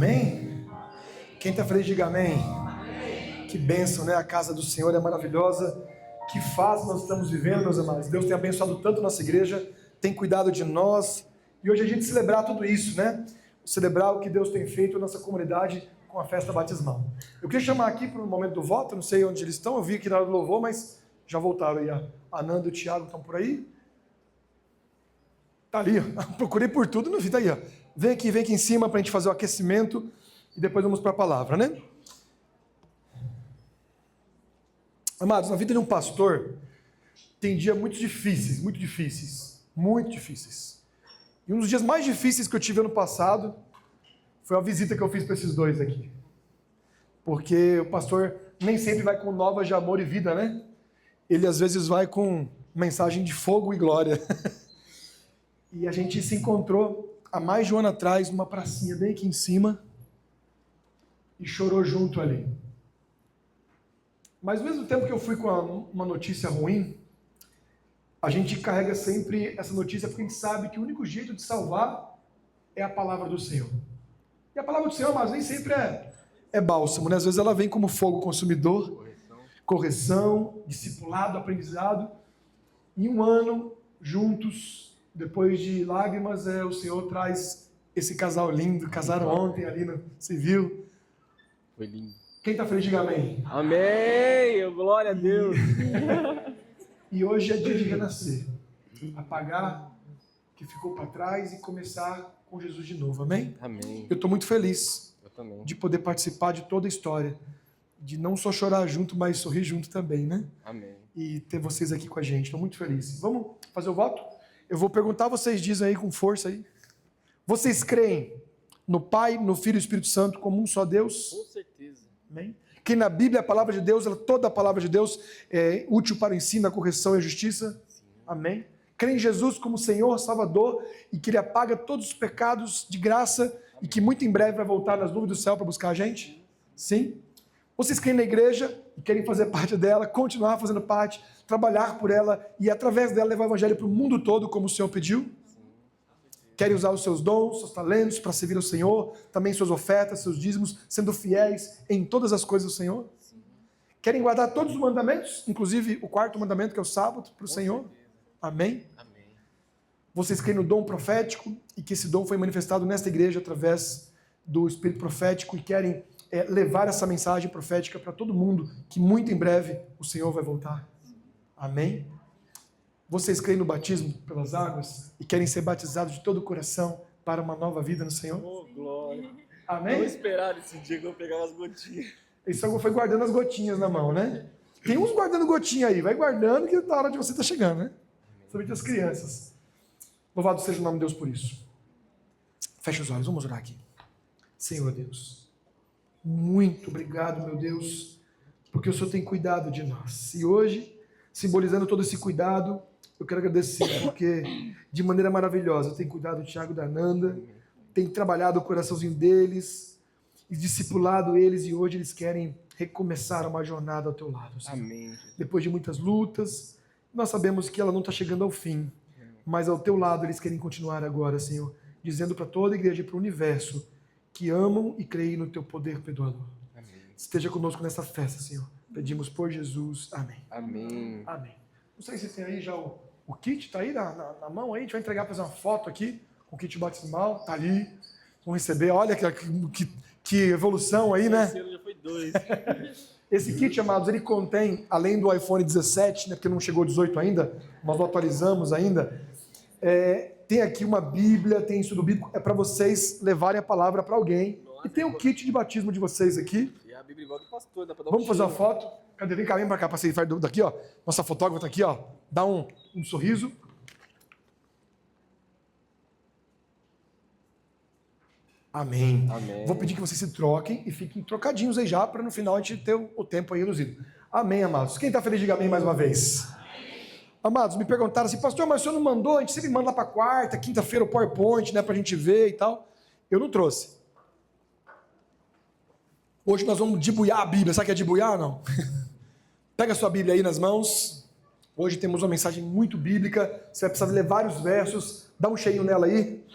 Amém? Quem está feliz, diga amém. Que bênção, né? A casa do Senhor é maravilhosa. Que fase nós estamos vivendo, meus amados. Deus tem abençoado tanto nossa igreja, tem cuidado de nós. E hoje a gente celebrar tudo isso, né? Celebrar o que Deus tem feito na nossa comunidade com a festa batismal. Eu queria chamar aqui para o momento do voto, não sei onde eles estão, eu vi aqui na hora do louvor, mas já voltaram aí. A Nanda e o Thiago estão por aí. Tá ali, ó. Procurei por tudo, não vi, tá aí, ó. Vem aqui em cima para a gente fazer o aquecimento e depois vamos para a palavra, né? Amados, na vida de um pastor tem dias muito difíceis. E um dos dias mais difíceis que eu tive ano passado foi a visita que eu fiz para esses dois aqui. Porque o pastor nem sempre vai com novas de amor e vida, né? Ele às vezes vai com mensagem de fogo e glória. E a gente se encontrou há mais de um ano atrás numa pracinha bem aqui em cima e chorou junto ali. Mas ao mesmo tempo que eu fui com uma notícia ruim, a gente carrega sempre essa notícia porque a gente sabe que o único jeito de salvar é a palavra do Senhor. E a palavra do Senhor, mas nem sempre é bálsamo, né? Às vezes ela vem como fogo consumidor, correção, discipulado, aprendizado. E um ano juntos, depois de lágrimas, o Senhor traz esse casal lindo. Casaram ontem ali no civil. Foi lindo. Quem está feliz, diga amém. Amém! Glória a Deus! E hoje é dia de renascer. Apagar o que ficou para trás e começar com Jesus de novo. Amém? Amém. Eu estou muito feliz de poder participar de toda a história. De não só chorar junto, mas sorrir junto também, né? Amém. E ter vocês aqui com a gente. Estou muito feliz. Vamos fazer o voto? Eu vou perguntar, vocês dizem aí com força aí. Vocês creem no Pai, no Filho e no Espírito Santo como um só Deus? Com certeza. Amém? Que na Bíblia a palavra de Deus, toda a palavra de Deus é útil para o ensino, a correção e a justiça? Sim. Amém? Crê em Jesus como Senhor, Salvador e que Ele apaga todos os pecados de graça. Amém. E que muito em breve vai voltar nas nuvens do céu para buscar a gente? Sim? Vocês creem na igreja e querem fazer parte dela, continuar fazendo parte, trabalhar por ela e através dela levar o evangelho para o mundo todo como o Senhor pediu? Querem usar os seus dons, seus talentos para servir ao Senhor, também suas ofertas, seus dízimos, sendo fiéis em todas as coisas do Senhor? Sim. Querem guardar todos os mandamentos, inclusive o quarto mandamento que é o sábado para o Senhor? Certeza. Amém? Amém. Vocês creem no dom profético e que esse dom foi manifestado nesta igreja através do Espírito profético e querem levar essa mensagem profética para todo mundo, que muito em breve o Senhor vai voltar? Amém? Vocês creem no batismo pelas águas e querem ser batizados de todo o coração para uma nova vida no Senhor? Oh, glória! Amém? Vou esperar esse dia que eu pegar as gotinhas. Ele só foi guardando as gotinhas na mão, né? Tem uns guardando gotinha aí, vai guardando que na hora de você estar chegando, né? Somente as crianças. Louvado seja o nome de Deus por isso. Feche os olhos, vamos orar aqui. Senhor Deus, muito obrigado, meu Deus, porque o Senhor tem cuidado de nós. E hoje, simbolizando todo esse cuidado, eu quero agradecer, porque de maneira maravilhosa tem cuidado do Thiago e da Nanda, tem trabalhado o coraçãozinho deles, e discipulado eles, e hoje eles querem recomeçar uma jornada ao teu lado, Senhor. Amém. Depois de muitas lutas, nós sabemos que ela não está chegando ao fim, mas ao teu lado eles querem continuar agora, Senhor, dizendo para toda a igreja e para o universo que amam e creem no teu poder perdoador. Amém. Esteja conosco nessa festa, Senhor. Pedimos por Jesus. Amém. Amém. Amém. Não sei se tem aí já o kit, está aí na mão aí, a gente vai entregar para fazer uma foto aqui, com o kit batismal, está ali. Vão receber, olha que evolução aí, né? Esse ano já foi 2. Esse kit, amados, ele contém, além do iPhone 17, né, porque não chegou 18 ainda, nós não atualizamos ainda, tem aqui uma Bíblia, tem estudo bíblico, é para vocês levarem a palavra para alguém. Nossa, e tem o kit de batismo de vocês aqui. E a Bíblia igual do pastor, dá para dar Vamos fazer uma foto? Cadê? Vem cá, vem para cá, para sair daqui, ó. Nossa fotógrafa tá aqui, ó. Dá um sorriso. Amém. Amém. Vou pedir que vocês se troquem e fiquem trocadinhos aí já, para no final a gente ter o tempo aí reduzido. Amém, amados. Quem está feliz, diga amém mais uma vez. Amados, me perguntaram assim, pastor, mas o senhor não mandou? A gente sempre manda lá para quarta, quinta-feira o PowerPoint, né, para a gente ver e tal. Eu não trouxe. Hoje nós vamos debuiar a Bíblia. Sabe o que é debuiar ou não? Pega a sua Bíblia aí nas mãos. Hoje temos uma mensagem muito bíblica. Você vai precisar ler vários versos. Dá um cheirinho nela aí.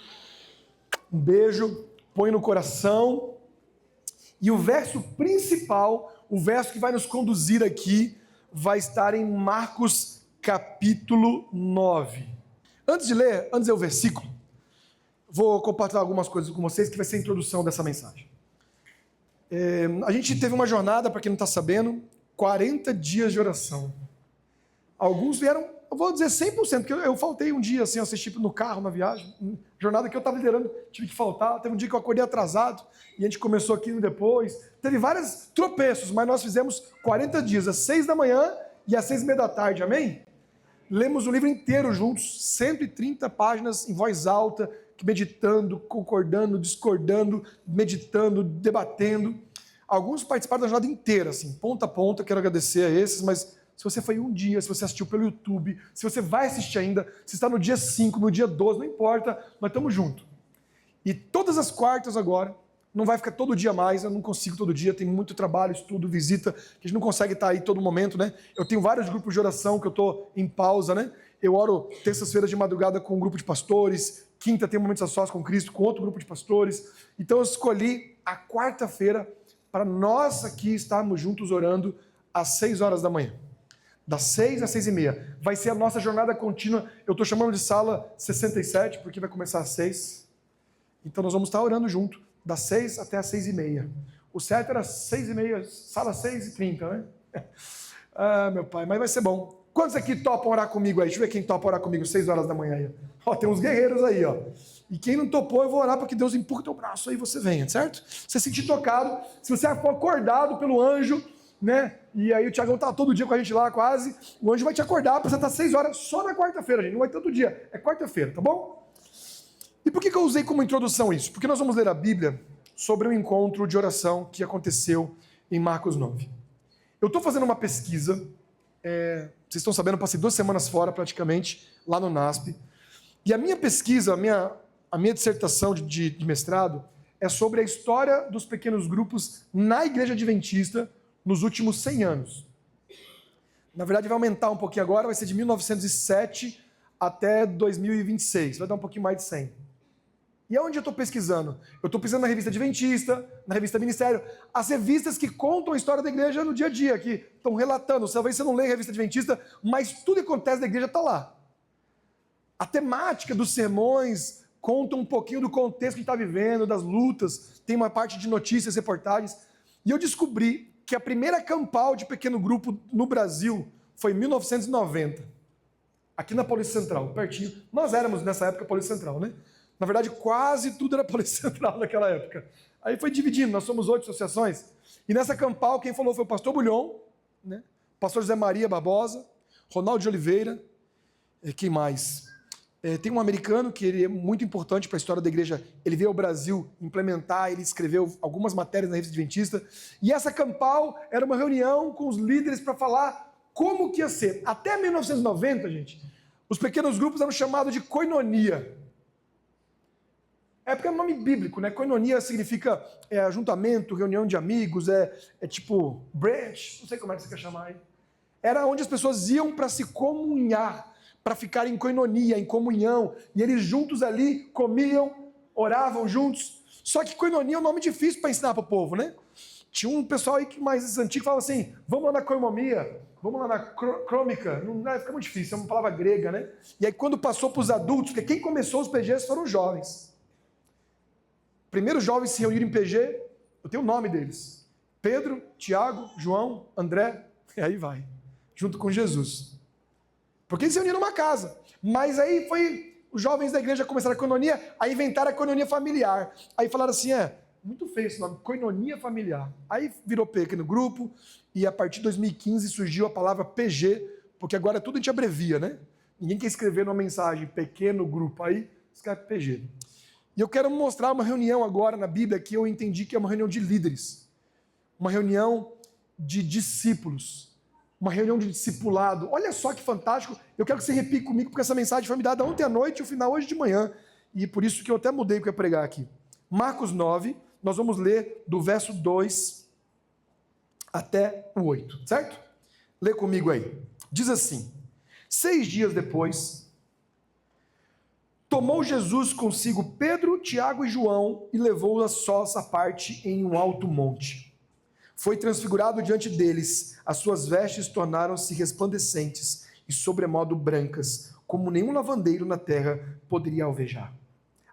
Um beijo. Põe no coração. E o verso principal, o verso que vai nos conduzir aqui, vai estar em Marcos capítulo 9. Antes de ler o versículo, vou compartilhar algumas coisas com vocês que vai ser a introdução dessa mensagem. A gente teve uma jornada, para quem não está sabendo, 40 dias de oração. Alguns vieram, eu vou dizer 100%, porque eu faltei um dia, assim, eu assisti no carro, na viagem, jornada que eu estava liderando, tive que faltar, teve um dia que eu acordei atrasado, e a gente começou aqui depois, teve vários tropeços, mas nós fizemos 40 dias, às 6 da manhã e às 6:30 da tarde, amém? Lemos o livro inteiro juntos, 130 páginas em voz alta, meditando, concordando, discordando, meditando, debatendo. Alguns participaram da jornada inteira, assim, ponta a ponta, quero agradecer a esses, mas se você foi um dia, se você assistiu pelo YouTube, se você vai assistir ainda, se está no dia 5, no dia 12, não importa, nós estamos juntos. E todas as quartas agora, não vai ficar todo dia mais, eu não consigo todo dia, tem muito trabalho, estudo, visita, que a gente não consegue estar aí todo momento, né? Eu tenho vários grupos de oração que eu estou em pausa, né? Eu oro terças-feiras de madrugada com um grupo de pastores, quinta tem momentos a sós com Cristo, com outro grupo de pastores. Então eu escolhi a quarta-feira para nós aqui estarmos juntos orando às 6 horas da manhã. Das 6 às 6:30. Vai ser a nossa jornada contínua. Eu estou chamando de sala 67, porque vai começar às 6. Então nós vamos estar orando junto, das 6 até às 6:30. O certo era 6:30, sala 6:30, né? Ah, meu pai, mas vai ser bom. Quantos aqui topam orar comigo aí? Deixa eu ver quem topa orar comigo 6 horas da manhã aí. Ó, tem uns guerreiros aí, ó. E quem não topou, eu vou orar para que Deus empurre teu braço aí e você venha, certo? Se você sentir tocado, se você for acordado pelo anjo, né? E aí o Tiagão tá todo dia com a gente lá quase, o anjo vai te acordar para você estar 6 horas só na quarta-feira, gente. Não vai todo dia, é quarta-feira, tá bom? E por que eu usei como introdução isso? Porque nós vamos ler a Bíblia sobre um encontro de oração que aconteceu em Marcos 9. Eu estou fazendo uma pesquisa, vocês estão sabendo, eu passei 2 semanas fora praticamente, lá no NASP, e a minha pesquisa, a minha dissertação de mestrado é sobre a história dos pequenos grupos na Igreja Adventista nos últimos 100 anos. Na verdade vai aumentar um pouquinho agora, vai ser de 1907 até 2026, vai dar um pouquinho mais de 100. E aonde eu estou pesquisando? Eu estou pesquisando na revista Adventista, na revista Ministério, as revistas que contam a história da igreja no dia a dia, que estão relatando. Talvez você não lê a revista Adventista, mas tudo que acontece na igreja está lá. A temática dos sermões conta um pouquinho do contexto que a gente está vivendo, das lutas, tem uma parte de notícias, reportagens. E eu descobri que a primeira campal de pequeno grupo no Brasil foi em 1990, aqui na Polícia Central, pertinho. Nós éramos, nessa época, Polícia Central, né? Na verdade, quase tudo era Polícia Central naquela época. Aí foi dividindo, nós somos 8 associações. E nessa campal, quem falou foi o pastor Bulhon, né? Pastor José Maria Barbosa, Ronaldo de Oliveira, quem mais? Tem um americano que ele é muito importante para a história da igreja. Ele veio ao Brasil implementar, ele escreveu algumas matérias na revista Adventista. E essa campal era uma reunião com os líderes para falar como que ia ser. Até 1990, gente, os pequenos grupos eram chamados de koinonia. É porque é um nome bíblico, né? Koinonia significa ajuntamento, reunião de amigos, é tipo branch, não sei como é que você quer chamar aí. Era onde as pessoas iam para se comunhar, para ficar em koinonia, em comunhão, e eles juntos ali comiam, oravam juntos. Só que koinonia é um nome difícil para ensinar para o povo, né? Tinha um pessoal aí que mais antigo falava assim, vamos lá na koinonia, vamos lá na crômica, não fica muito difícil, é uma palavra grega, né? E aí quando passou para os adultos, porque quem começou os PGs foram os jovens. Primeiro os jovens se reuniram em PG, eu tenho o nome deles, Pedro, Tiago, João, André, e aí vai, junto com Jesus. Porque eles se reuniram numa casa. Mas aí os jovens da igreja começaram a koinonia, a inventar a koinonia familiar. Aí falaram assim, muito feio esse nome, koinonia familiar. Aí virou pequeno grupo, e a partir de 2015 surgiu a palavra PG, porque agora tudo a gente abrevia, né? Ninguém quer escrever numa mensagem pequeno grupo, aí escreve PG. E eu quero mostrar uma reunião agora na Bíblia que eu entendi que é uma reunião de líderes. Uma reunião de discípulos. Uma reunião de discipulado. Olha só que fantástico. Eu quero que você repita comigo, porque essa mensagem foi me dada ontem à noite e o final hoje de manhã. E por isso que eu até mudei o que eu ia pregar aqui. Marcos 9, nós vamos ler do verso 2 até o 8, certo? Lê comigo aí. Diz assim: 6 dias depois, Tomou Jesus consigo Pedro, Tiago e João e levou-os a sós à parte em um alto monte. Foi transfigurado diante deles, as suas vestes tornaram-se resplandecentes e sobremodo brancas, como nenhum lavandeiro na terra poderia alvejar.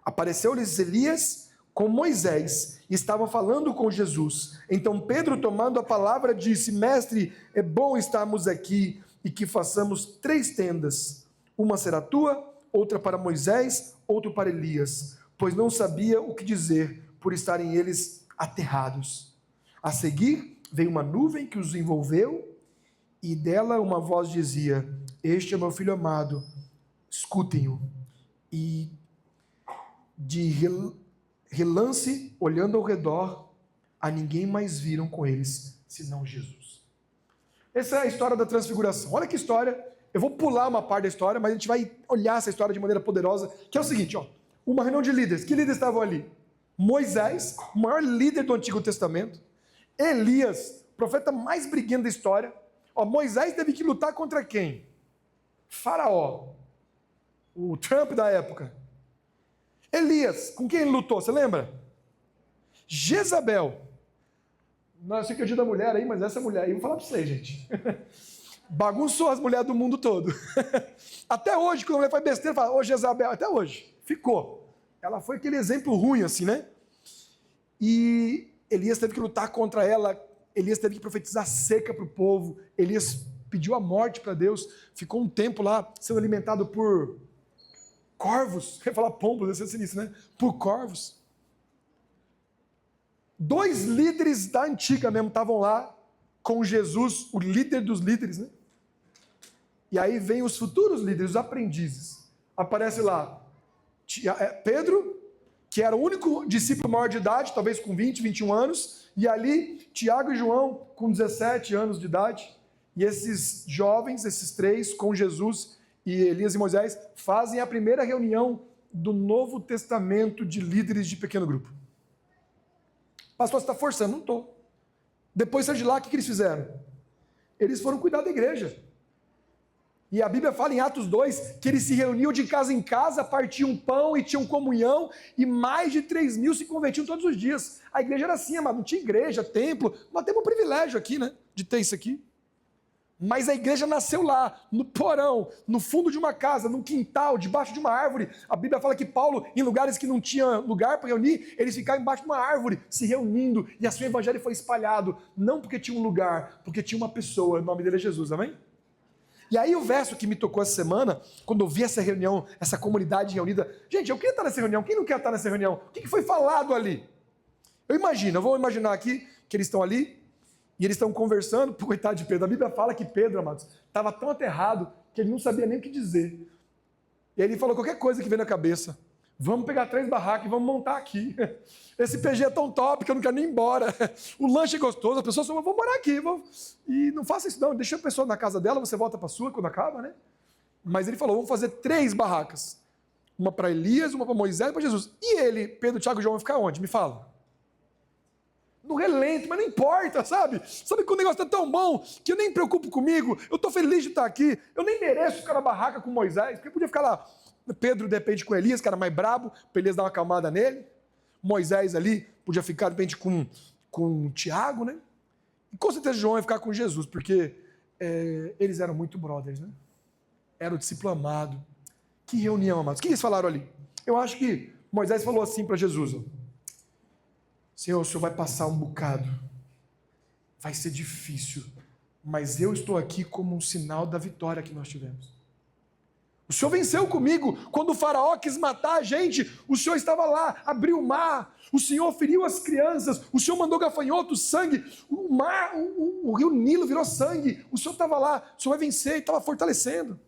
Apareceu-lhes Elias com Moisés e estavam falando com Jesus. Então Pedro, tomando a palavra, disse: Mestre, é bom estarmos aqui e que façamos 3 tendas. Uma será tua, outra para Moisés, outra para Elias, pois não sabia o que dizer, por estarem eles aterrados. A seguir, veio uma nuvem que os envolveu, e dela uma voz dizia: Este é meu filho amado, escutem-o. E de relance, olhando ao redor, a ninguém mais viram com eles, senão Jesus. Essa é a história da transfiguração. Olha que história. Eu vou pular uma parte da história, mas a gente vai olhar essa história de maneira poderosa, que é o seguinte, ó, uma reunião de líderes. Que líderes estavam ali? Moisés, o maior líder do Antigo Testamento. Elias, profeta mais briguento da história. Ó, Moisés teve que lutar contra quem? Faraó, o Trump da época. Elias, com quem ele lutou, você lembra? Jezabel. Não, eu sei que é o dia da mulher aí, mas essa mulher aí, eu vou falar para vocês, gente. Bagunçou as mulheres do mundo todo. Até hoje, quando a mulher faz besteira, fala: Ô Jezabel, até hoje, ficou. Ela foi aquele exemplo ruim, assim, né? E Elias teve que lutar contra ela, Elias teve que profetizar seca para o povo, Elias pediu a morte para Deus, ficou um tempo lá sendo alimentado por corvos, eu ia falar pombos, ia ser sinistro, né? Por corvos. 2 líderes da antiga mesmo estavam lá com Jesus, o líder dos líderes, né? E aí vem os futuros líderes, os aprendizes. Aparece lá Pedro, que era o único discípulo maior de idade, talvez com 20, 21 anos, e ali Tiago e João com 17 anos de idade, e esses jovens, esses 3, com Jesus e Elias e Moisés, fazem a primeira reunião do Novo Testamento de líderes de pequeno grupo. Pastor, você está forçando? Não estou. Depois de lá, o que eles fizeram? Eles foram cuidar da igreja. E a Bíblia fala em Atos 2 que eles se reuniam de casa em casa, partiam pão e tinham comunhão, e mais de 3.000 se convertiam todos os dias. A igreja era assim, amado, não tinha igreja, templo. Nós temos um privilégio aqui, né, de ter isso aqui. Mas a igreja nasceu lá, no porão, no fundo de uma casa, num quintal, debaixo de uma árvore. A Bíblia fala que Paulo, em lugares que não tinha lugar para reunir, eles ficavam embaixo de uma árvore, se reunindo, e assim o evangelho foi espalhado. Não porque tinha um lugar, porque tinha uma pessoa, o nome dele é Jesus, amém? E aí o verso que me tocou essa semana, quando eu vi essa reunião, essa comunidade reunida, gente, eu queria estar nessa reunião, quem não quer estar nessa reunião? O que foi falado ali? Eu vou imaginar aqui que eles estão ali, e eles estão conversando, coitado de Pedro. A Bíblia fala que Pedro, amados, estava tão aterrado que ele não sabia nem o que dizer. E aí ele falou qualquer coisa que veio na cabeça. Vamos pegar 3 barracas e vamos montar aqui. Esse PG é tão top que eu não quero nem ir embora. O lanche é gostoso, as pessoas falam: vamos morar aqui. E não faça isso não, deixa a pessoa na casa dela, você volta para a sua quando acaba, né? Mas ele falou: vamos fazer 3 barracas. Uma para Elias, uma para Moisés e para Jesus. E ele, Pedro, Tiago e João, vão ficar onde? Me fala. No relento, mas não importa, sabe? Sabe que o negócio está tão bom que eu nem me preocupo comigo, eu estou feliz de estar aqui, eu nem mereço ficar na barraca com Moisés, porque eu podia ficar lá, Pedro de repente com Elias, que era mais brabo, para Elias dar uma acalmada nele, Moisés ali podia ficar de repente com Tiago, né? E com certeza João ia ficar com Jesus, porque eles eram muito brothers, né? Era o discípulo amado. Que reunião, amados. O que eles falaram ali? Eu acho que Moisés falou assim para Jesus: ó, Senhor, o Senhor vai passar um bocado, vai ser difícil, mas eu estou aqui como um sinal da vitória que nós tivemos. O Senhor venceu comigo, quando o faraó quis matar a gente, o Senhor estava lá, abriu o mar, o Senhor feriu as crianças, o Senhor mandou gafanhoto, sangue, o mar, o rio Nilo virou sangue, o Senhor estava lá, o Senhor vai vencer e estava fortalecendo.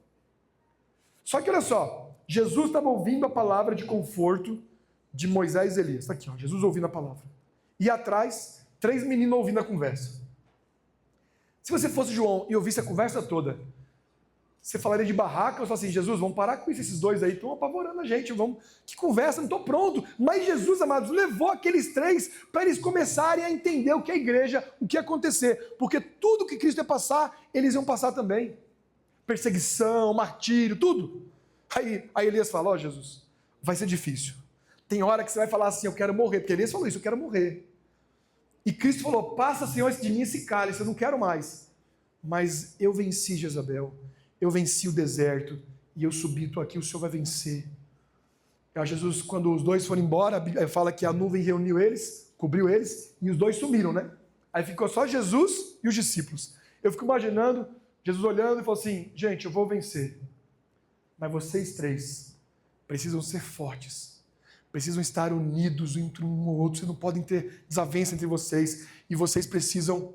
Só que olha só, Jesus estava ouvindo a palavra de conforto de Moisés e Elias. Está aqui, ó, Jesus ouvindo a palavra. E atrás, 3 meninos ouvindo a conversa. Se você fosse João e ouvisse a conversa toda, você falaria de barraca, ou assim: Jesus, vamos parar com isso, esses 2 aí estão apavorando a gente, que conversa, não estou pronto. Mas Jesus, amados, levou aqueles 3 para eles começarem a entender o que é a igreja, o que ia acontecer, porque tudo que Cristo ia passar, eles iam passar também. Perseguição, martírio, tudo. Aí Elias fala: ó Jesus, vai ser difícil. Tem hora que você vai falar assim, eu quero morrer, porque Elias falou isso, eu quero morrer. E Cristo falou, passa, Senhor, de mim esse cálice, eu não quero mais. Mas eu venci Jezabel, eu venci o deserto, e eu subi, estou aqui, o Senhor vai vencer. Jesus, quando os dois foram embora, a Bíblia fala que a nuvem reuniu eles, cobriu eles, e os dois sumiram, né? Aí ficou só Jesus e os discípulos. Eu fico imaginando, Jesus olhando e falou assim, gente, eu vou vencer. Mas vocês três precisam ser fortes. Precisam estar unidos entre um ou outro. Vocês não podem ter desavença entre vocês. E vocês precisam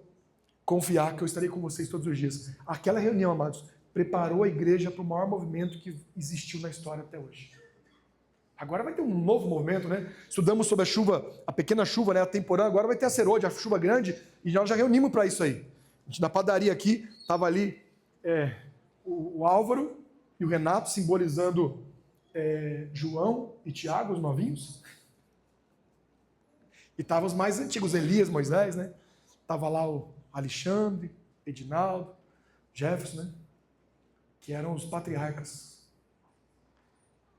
confiar que eu estarei com vocês todos os dias. Aquela reunião, amados, preparou a igreja para o maior movimento que existiu na história até hoje. Agora vai ter um novo movimento, né? Estudamos sobre a chuva, a pequena chuva, né? A temporã. Agora vai ter a serôdia, a chuva grande. E nós já reunimos para isso aí. A gente, na padaria aqui, estava ali o Álvaro e o Renato simbolizando João e Tiago, os novinhos. E estavam os mais antigos, Elias, Moisés, né? Estava lá o Alexandre, Edinaldo, Jefferson, né? Que eram os patriarcas.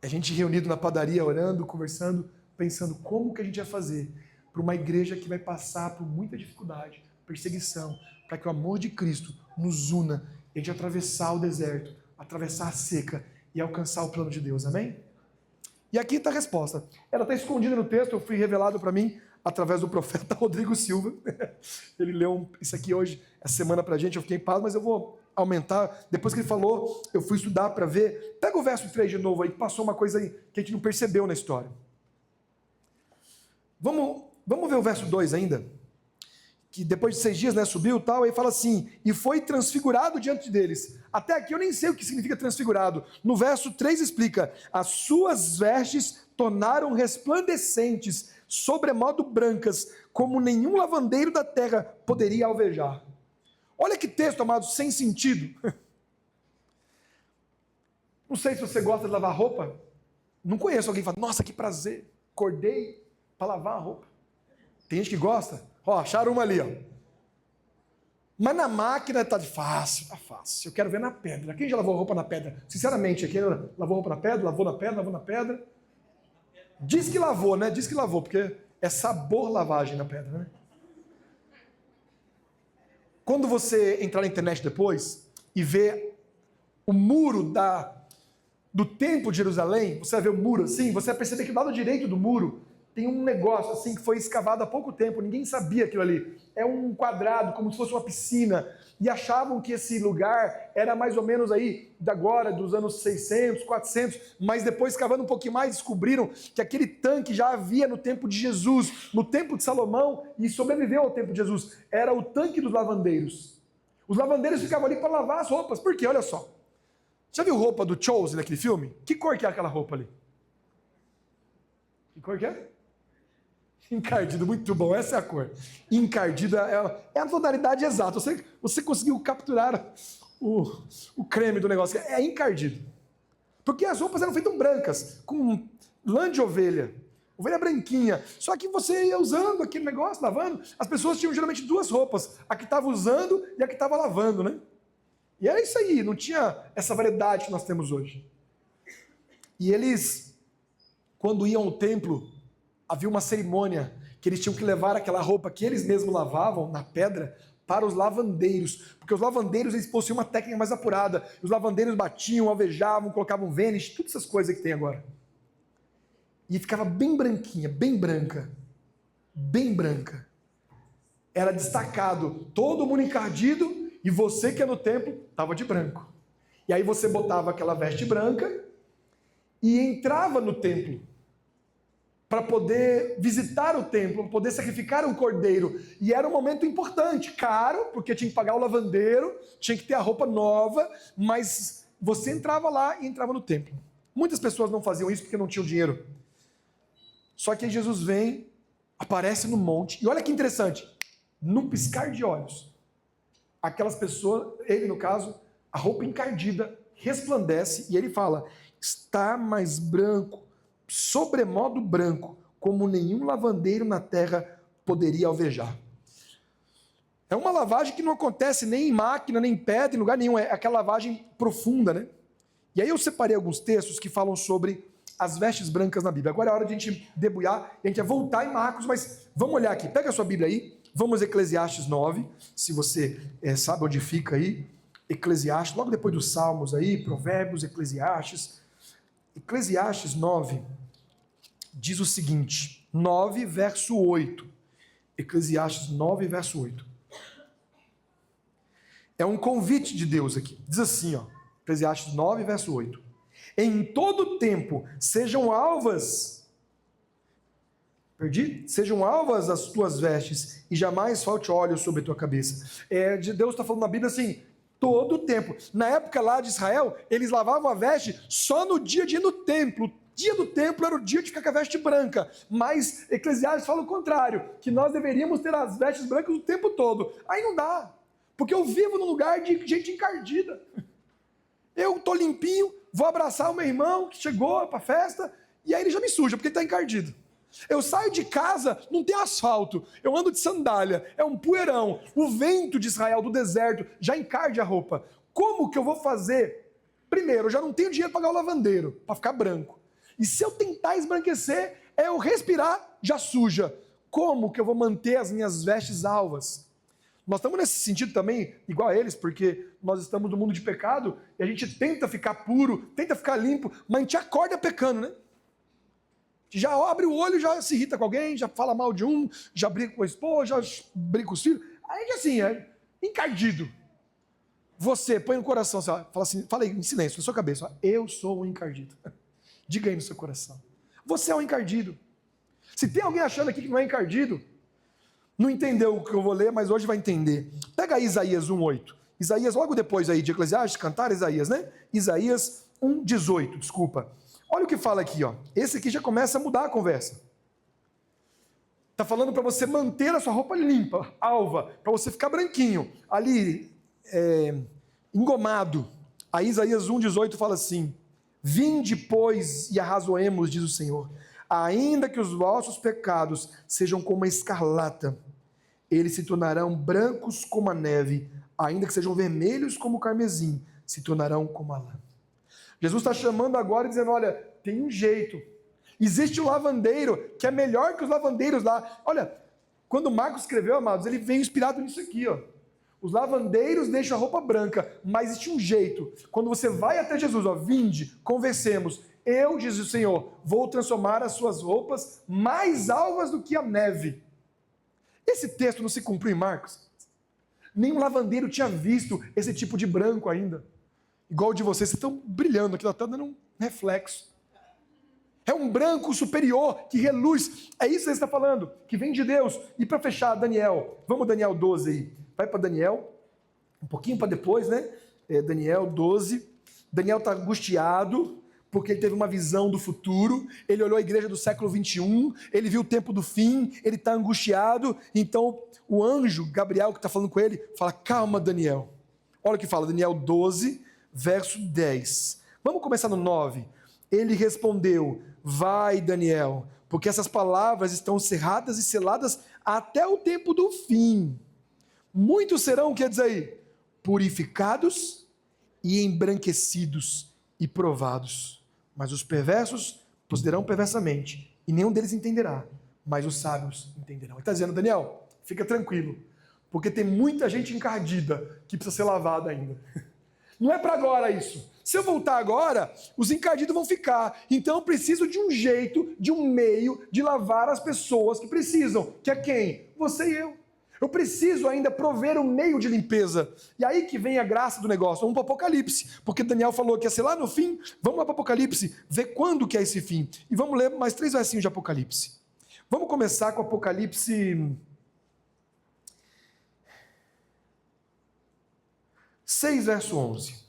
A gente reunido na padaria, orando, conversando, pensando como que a gente vai fazer para uma igreja que vai passar por muita dificuldade, perseguição, para que o amor de Cristo nos una e a gente atravessar o deserto, atravessar a seca e alcançar o plano de Deus, amém? E aqui está a resposta. Ela está escondida no texto, foi revelado para mim através do profeta Rodrigo Silva. Ele leu isso aqui hoje, essa semana para a gente, eu fiquei em paz, mas eu vou aumentar. Depois que ele falou, eu fui estudar para ver. Pega o verso 3 de novo aí, que passou uma coisa aí que a gente não percebeu na história. Vamos ver o verso 2 ainda, que depois de 6 dias, né, subiu e tal, aí fala assim, e foi transfigurado diante deles. Até aqui eu nem sei o que significa transfigurado. No verso 3 explica, as suas vestes tornaram resplandecentes, sobremodo brancas, como nenhum lavandeiro da terra poderia alvejar. Olha que texto, amados, sem sentido. Não sei se você gosta de lavar roupa. Não conheço alguém que fala, nossa, que prazer, acordei para lavar a roupa. Tem gente que gosta. Ó, acharam uma ali, ó. Mas na máquina tá fácil, tá fácil. Eu quero ver na pedra. Quem já lavou roupa na pedra? Sinceramente, quem lavou roupa na pedra? Lavou na pedra, lavou na pedra? Diz que lavou, né? Diz que lavou, porque é sabor lavagem na pedra, né? Quando você entrar na internet depois e ver o muro do Templo de Jerusalém, você vai ver o muro assim, você vai perceber que do lado direito do muro tem um negócio assim que foi escavado há pouco tempo, ninguém sabia aquilo ali. É um quadrado, como se fosse uma piscina, e achavam que esse lugar era mais ou menos aí, dos anos 600, 400, mas depois, escavando um pouquinho mais, descobriram que aquele tanque já havia no tempo de Jesus, no tempo de Salomão, e sobreviveu ao tempo de Jesus. Era o tanque dos lavandeiros. Os lavandeiros ficavam ali para lavar as roupas. Por quê? Olha só. Já viu roupa do Chosen naquele filme? Que cor que é aquela roupa ali? Que cor que é? Encardido, muito bom, essa é a cor. Encardido é a tonalidade exata. Você conseguiu capturar o creme do negócio. É encardido. Porque as roupas eram feitas brancas, com lã de ovelha branquinha. Só que você ia usando aquele negócio, lavando, as pessoas tinham geralmente duas roupas. A que estava usando e a que estava lavando, né? E era isso aí, não tinha essa variedade que nós temos hoje. E eles, quando iam ao templo, havia uma cerimônia que eles tinham que levar aquela roupa que eles mesmos lavavam na pedra para os lavandeiros, porque os lavandeiros eles possuíam uma técnica mais apurada, os lavandeiros batiam, alvejavam, colocavam vênis, todas essas coisas que tem agora. E ficava bem branquinha, bem branca, bem branca. Era destacado, todo mundo encardido, e você que é no templo, estava de branco. E aí você botava aquela veste branca e entrava no templo para poder visitar o templo, para poder sacrificar um cordeiro. E era um momento importante, caro, porque tinha que pagar o lavandeiro, tinha que ter a roupa nova, mas você entrava lá e entrava no templo. Muitas pessoas não faziam isso porque não tinham dinheiro. Só que aí Jesus vem, aparece no monte, e olha que interessante, num piscar de olhos, aquelas pessoas, ele no caso, a roupa encardida, resplandece, e ele fala, está mais branco, sobremodo branco, como nenhum lavandeiro na terra poderia alvejar. É uma lavagem que não acontece nem em máquina, nem em pedra, em lugar nenhum, é aquela lavagem profunda, né? E aí eu separei alguns textos que falam sobre as vestes brancas na Bíblia. Agora é hora de a gente debulhar, e a gente vai voltar em Marcos, mas vamos olhar aqui. Pega a sua Bíblia aí, vamos a Eclesiastes 9, se você sabe onde fica aí. Eclesiastes, logo depois dos Salmos aí, Provérbios, Eclesiastes. Eclesiastes 9 diz o seguinte, 9 verso 8. Eclesiastes 9 verso 8. É um convite de Deus aqui. Diz assim, ó, Eclesiastes 9 verso 8. Em todo tempo sejam alvas, sejam alvas as tuas vestes e jamais falte óleo sobre a tua cabeça. Deus está falando na Bíblia assim, todo tempo. Na época lá de Israel, eles lavavam a veste só no dia de ir no templo. O dia do templo era o dia de ficar com a veste branca. Mas Eclesiastes fala o contrário, que nós deveríamos ter as vestes brancas o tempo todo. Aí não dá, porque eu vivo num lugar de gente encardida. Eu estou limpinho, vou abraçar o meu irmão que chegou para a festa, e aí ele já me suja, porque ele está encardido. Eu saio de casa, não tem asfalto, eu ando de sandália, é um poeirão, o vento de Israel, do deserto, já encarde a roupa. Como que eu vou fazer? Primeiro, eu já não tenho dinheiro para pagar o lavandeiro, para ficar branco. E se eu tentar esbranquecer, eu respirar, já suja. Como que eu vou manter as minhas vestes alvas? Nós estamos nesse sentido também, igual a eles, porque nós estamos no mundo de pecado, e a gente tenta ficar puro, tenta ficar limpo, mas a gente acorda pecando, né? Já abre o olho, já se irrita com alguém, já fala mal de um, já briga com a esposa, já briga com os filhos. Aí assim, é encardido. Você põe no coração, fala assim, fala aí em silêncio, na sua cabeça, eu sou um encardido. Diga aí no seu coração. Você é um encardido. Se tem alguém achando aqui que não é encardido, não entendeu o que eu vou ler, mas hoje vai entender. Pega aí Isaías 1:8. Isaías, logo depois aí de Eclesiastes, cantar Isaías, né? Isaías 1:18, desculpa. Olha o que fala aqui, ó. Esse aqui já começa a mudar a conversa. Está falando para você manter a sua roupa limpa, alva, para você ficar branquinho, ali, engomado. Aí Isaías 1:18 fala assim, vinde, pois, e arrazoemos, diz o Senhor, ainda que os vossos pecados sejam como a escarlata, eles se tornarão brancos como a neve, ainda que sejam vermelhos como o carmesim, se tornarão como a lã. Jesus está chamando agora e dizendo, olha, tem um jeito. Existe o lavandeiro, que é melhor que os lavandeiros lá. Olha, quando Marcos escreveu, amados, ele veio inspirado nisso aqui, ó. Os lavandeiros deixam a roupa branca, mas existe um jeito. Quando você vai até Jesus, ó, vinde, conversemos. Eu, diz o Senhor, vou transformar as suas roupas mais alvas do que a neve. Esse texto não se cumpriu em Marcos. Nenhum lavandeiro tinha visto esse tipo de branco ainda. Igual o de vocês estão brilhando aqui, está dando um reflexo. É um branco superior que reluz. É isso que ele está falando, que vem de Deus. E para fechar, Daniel, vamos Daniel 12 aí. Vai para Daniel, um pouquinho para depois, né? Daniel 12. Daniel está angustiado, porque ele teve uma visão do futuro. Ele olhou a igreja do século 21, ele viu o tempo do fim, ele está angustiado. Então, o anjo, Gabriel, que está falando com ele, fala, calma, Daniel. Olha o que fala, Daniel 12, verso 10. Vamos começar no 9. Ele respondeu, vai, Daniel, porque essas palavras estão cerradas e seladas até o tempo do fim. Muitos serão, quer dizer aí, purificados e embranquecidos e provados. Mas os perversos procederão perversamente, e nenhum deles entenderá, mas os sábios entenderão. Ele está dizendo, Daniel, fica tranquilo, porque tem muita gente encardida que precisa ser lavada ainda. Não é para agora isso. Se eu voltar agora, os encardidos vão ficar. Então eu preciso de um jeito, de um meio de lavar as pessoas que precisam. Que é quem? Você e eu. Eu preciso ainda prover um meio de limpeza. E aí que vem a graça do negócio. Vamos para o Apocalipse. Porque Daniel falou que ia ser lá no fim. Vamos lá para o Apocalipse, ver quando que é esse fim. E vamos ler mais 3 versinhos de Apocalipse. Vamos começar com Apocalipse 6, verso 11.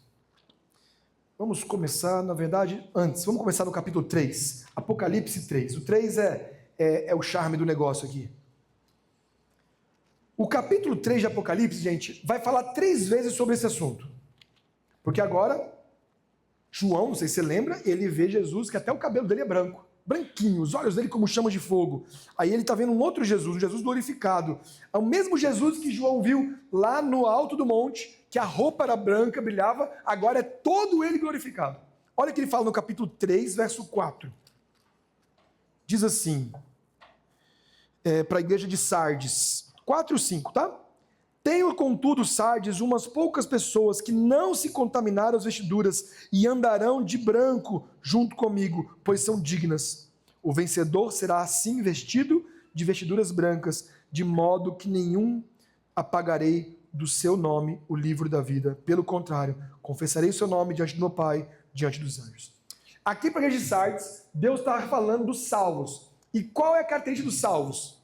Vamos começar, na verdade, antes. Vamos começar no capítulo 3. Apocalipse 3. O 3 é o charme do negócio aqui. O capítulo 3 de Apocalipse, gente, vai falar 3 vezes sobre esse assunto. Porque agora, João, não sei se você lembra, ele vê Jesus, que até o cabelo dele é branco. Branquinho, os olhos dele como chamas de fogo. Aí ele está vendo um outro Jesus, um Jesus glorificado. É o mesmo Jesus que João viu lá no alto do monte, que a roupa era branca, brilhava, agora é todo ele glorificado. Olha o que ele fala no capítulo 3, verso 4. Diz assim, para a igreja de Sardes, 4 e 5, tá? Tenho, contudo, Sardes, umas poucas pessoas que não se contaminaram as vestiduras e andarão de branco junto comigo, pois são dignas. O vencedor será assim vestido de vestiduras brancas, de modo que nenhum apagarei do seu nome o livro da vida. Pelo contrário, confessarei o seu nome diante do meu Pai, diante dos anjos. Aqui para a igreja de Sardes, Deus está falando dos salvos. E qual é a característica dos salvos?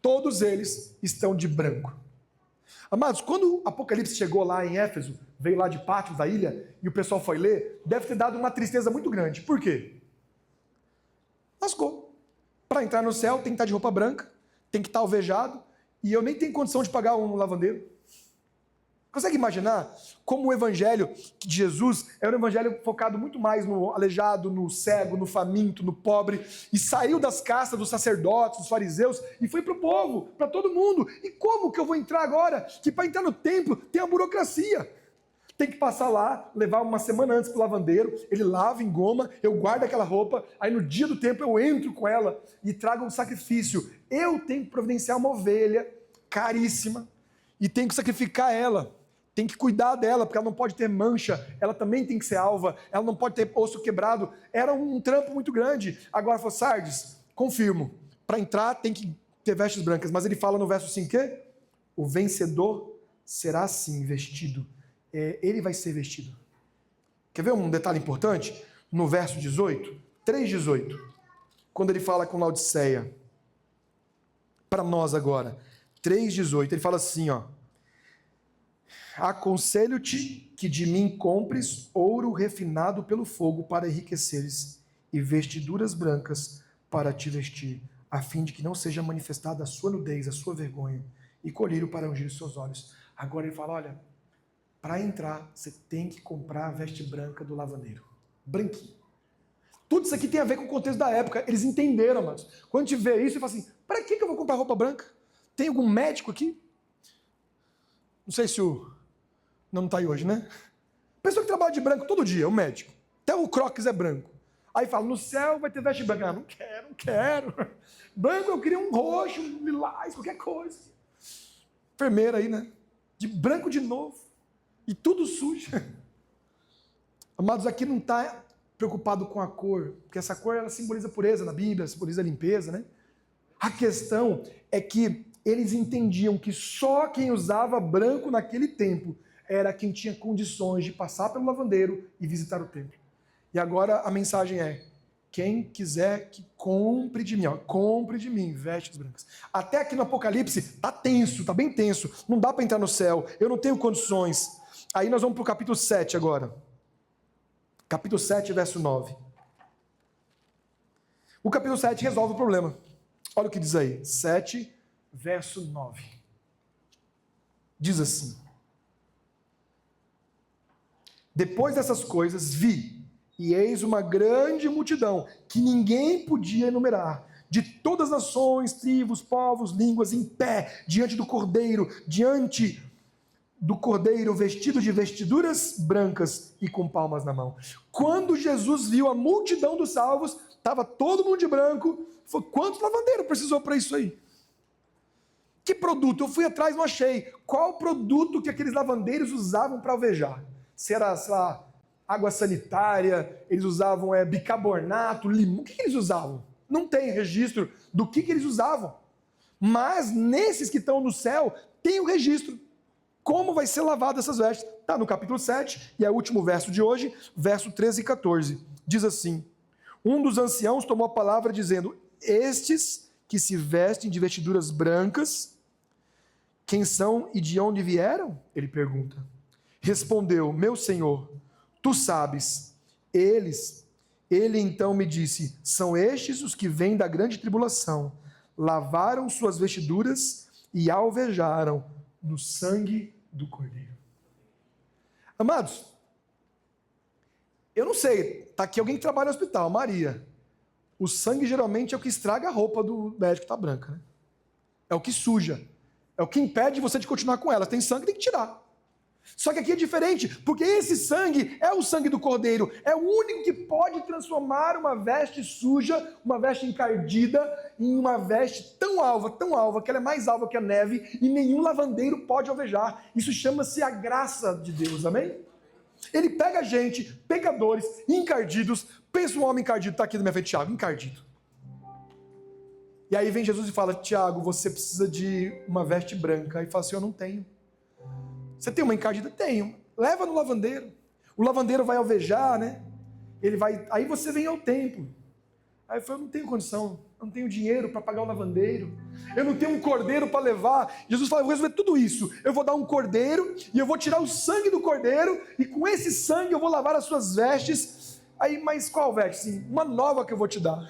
Todos eles estão de branco. Amados, quando o Apocalipse chegou lá em Éfeso, veio lá de Pátmos, da ilha, e o pessoal foi ler, deve ter dado uma tristeza muito grande. Por quê? Lascou. Para entrar no céu tem que estar de roupa branca, tem que estar alvejado, e eu nem tenho condição de pagar um lavandeiro. Consegue imaginar como o evangelho de Jesus era um evangelho focado muito mais no aleijado, no cego, no faminto, no pobre, e saiu das castas dos sacerdotes, dos fariseus, e foi para o povo, para todo mundo. E como que eu vou entrar agora? Que para entrar no templo tem a burocracia. Tem que passar lá, levar uma semana antes para o lavandeiro, ele lava, engoma, eu guardo aquela roupa, aí no dia do templo eu entro com ela e trago um sacrifício. Eu tenho que providenciar uma ovelha caríssima e tenho que sacrificar ela. Tem que cuidar dela, porque ela não pode ter mancha, ela também tem que ser alva, ela não pode ter osso quebrado. Era um trampo muito grande. Agora falou, Sardes, confirmo, para entrar tem que ter vestes brancas, mas ele fala no verso 5 que o vencedor será assim vestido. Ele vai ser vestido. Quer ver um detalhe importante? No verso 18, 3,18, quando ele fala com Laodiceia, para nós agora, 3,18, ele fala assim, ó, aconselho-te que de mim compres ouro refinado pelo fogo para enriqueceres e vestiduras brancas para te vestir, a fim de que não seja manifestada a sua nudez, a sua vergonha, e colírio para ungir os seus olhos. Agora ele fala, olha, para entrar você tem que comprar a veste branca do lavandeiro, branquinho. Tudo isso aqui tem a ver com o contexto da época, eles entenderam, amados. Quando a gente vê isso, eu falo assim, para que eu vou comprar roupa branca? Tem algum médico aqui? Não sei se o... Não está aí hoje, né? Pessoa que trabalha de branco todo dia, o médico. Até o Crocs é branco. Aí fala, no céu vai ter veste branca. Ah, não quero. Branco eu queria um roxo, um lilás, qualquer coisa. Enfermeira aí, né? De branco de novo. E tudo sujo. Amados, aqui não está preocupado com a cor, porque essa cor ela simboliza pureza na Bíblia, simboliza limpeza, né? A questão é que eles entendiam que só quem usava branco naquele tempo era quem tinha condições de passar pelo lavandeiro e visitar o templo. E agora a mensagem é, quem quiser que compre de mim, ó, compre de mim vestes brancas. Até aqui no Apocalipse tá tenso, tá bem tenso, não dá para entrar no céu, eu não tenho condições. Aí nós vamos para o capítulo 7 agora. Capítulo 7, verso 9. O capítulo 7 resolve o problema. Olha o que diz aí, 7, verso 9. Diz assim, depois dessas coisas vi, e eis uma grande multidão, que ninguém podia enumerar, de todas as nações, tribos, povos, línguas, em pé, diante do Cordeiro, vestido de vestiduras brancas e com palmas na mão. Quando Jesus viu a multidão dos salvos, estava todo mundo de branco, falou, quantos lavandeiros precisou para isso aí? Que produto? Eu fui atrás, não achei. Qual o produto que aqueles lavandeiros usavam para alvejar? Se era, sei lá, água sanitária, eles usavam bicarbonato, limão, o que eles usavam? Não tem registro do que eles usavam. Mas nesses que estão no céu, tem o registro. Como vai ser lavado essas vestes? Está no capítulo 7, e é o último verso de hoje, verso 13 e 14. Diz assim, um dos anciãos tomou a palavra dizendo, estes que se vestem de vestiduras brancas, quem são e de onde vieram? Ele pergunta. Respondeu, meu senhor, tu sabes. Ele então me disse, são estes os que vêm da grande tribulação, lavaram suas vestiduras e alvejaram no sangue do Cordeiro. Amados, eu não sei, está aqui alguém que trabalha no hospital, Maria. O sangue geralmente é o que estraga a roupa do médico que está branca, né? É o que suja. É o que impede você de continuar com ela. Tem sangue, tem que tirar. Só que aqui é diferente, porque esse sangue é o sangue do Cordeiro, é o único que pode transformar uma veste suja, uma veste encardida, em uma veste tão alva, que ela é mais alva que a neve, e nenhum lavandeiro pode alvejar. Isso chama-se a graça de Deus, amém? Ele pega a gente, pecadores, encardidos, pensa um homem encardido, está aqui na minha frente, Tiago, encardido. E aí vem Jesus e fala, Tiago, você precisa de uma veste branca. Aí fala assim, eu não tenho. Você tem uma encardida? Tenho. Leva no lavandeiro. O lavandeiro vai alvejar, né? Ele vai. Aí você vem ao templo. Aí eu falo, eu não tenho condição, eu não tenho dinheiro para pagar o lavandeiro, eu não tenho um cordeiro para levar. Jesus fala, eu vou resolver tudo isso. Eu vou dar um cordeiro e eu vou tirar o sangue do cordeiro e com esse sangue eu vou lavar as suas vestes. Aí, mas qual veste? Sim, uma nova que eu vou te dar.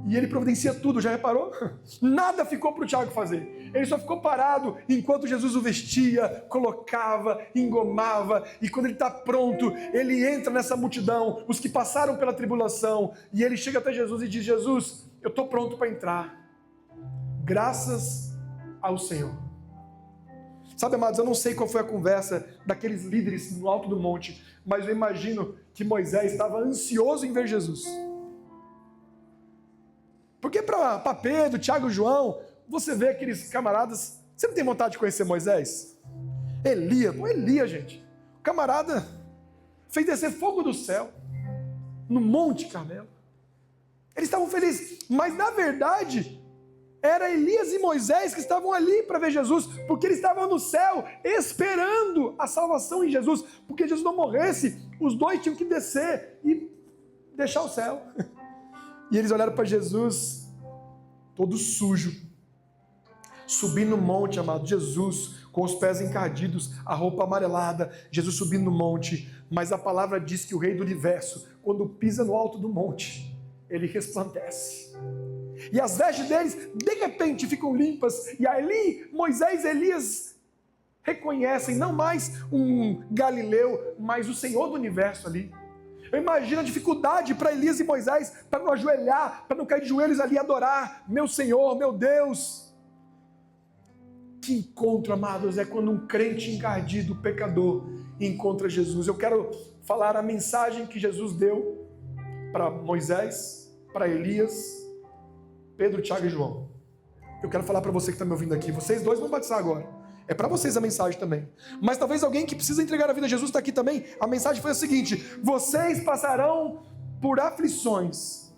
E ele providencia tudo, já reparou? Nada ficou para o Tiago fazer. Ele só ficou parado enquanto Jesus o vestia, colocava, engomava. E quando ele está pronto, ele entra nessa multidão, os que passaram pela tribulação. E ele chega até Jesus e diz, Jesus, eu estou pronto para entrar. Graças ao Senhor. Sabe, amados, eu não sei qual foi a conversa daqueles líderes no alto do monte, mas eu imagino que Moisés estava ansioso em ver Jesus. Porque para Pedro, Tiago e João, você vê aqueles camaradas, você não tem vontade de conhecer Moisés? Elias, gente. O camarada fez descer fogo do céu, no Monte Carmelo. Eles estavam felizes, mas na verdade, era Elias e Moisés que estavam ali para ver Jesus, porque eles estavam no céu, esperando a salvação em Jesus, porque Jesus não morresse, os dois tinham que descer e deixar o céu. E eles olharam para Jesus, todo sujo, subindo no monte, amado, Jesus, com os pés encardidos, a roupa amarelada, Jesus subindo no monte, mas a palavra diz que o rei do universo, quando pisa no alto do monte, ele resplandece. E as vestes deles, de repente, ficam limpas, e ali, Moisés e Elias reconhecem, não mais um Galileu, mas o Senhor do universo ali. Eu imagino a dificuldade para Elias e Moisés, para não ajoelhar, para não cair de joelhos ali e adorar, meu Senhor, meu Deus. Que encontro, amados, é quando um crente encardido, pecador, encontra Jesus. Eu quero falar a mensagem que Jesus deu para Moisés, para Elias, Pedro, Tiago e João. Eu quero falar para você que está me ouvindo aqui, vocês dois vão batizar agora. É para vocês a mensagem também. Mas talvez alguém que precisa entregar a vida a Jesus está aqui também. A mensagem foi a seguinte: vocês passarão por aflições.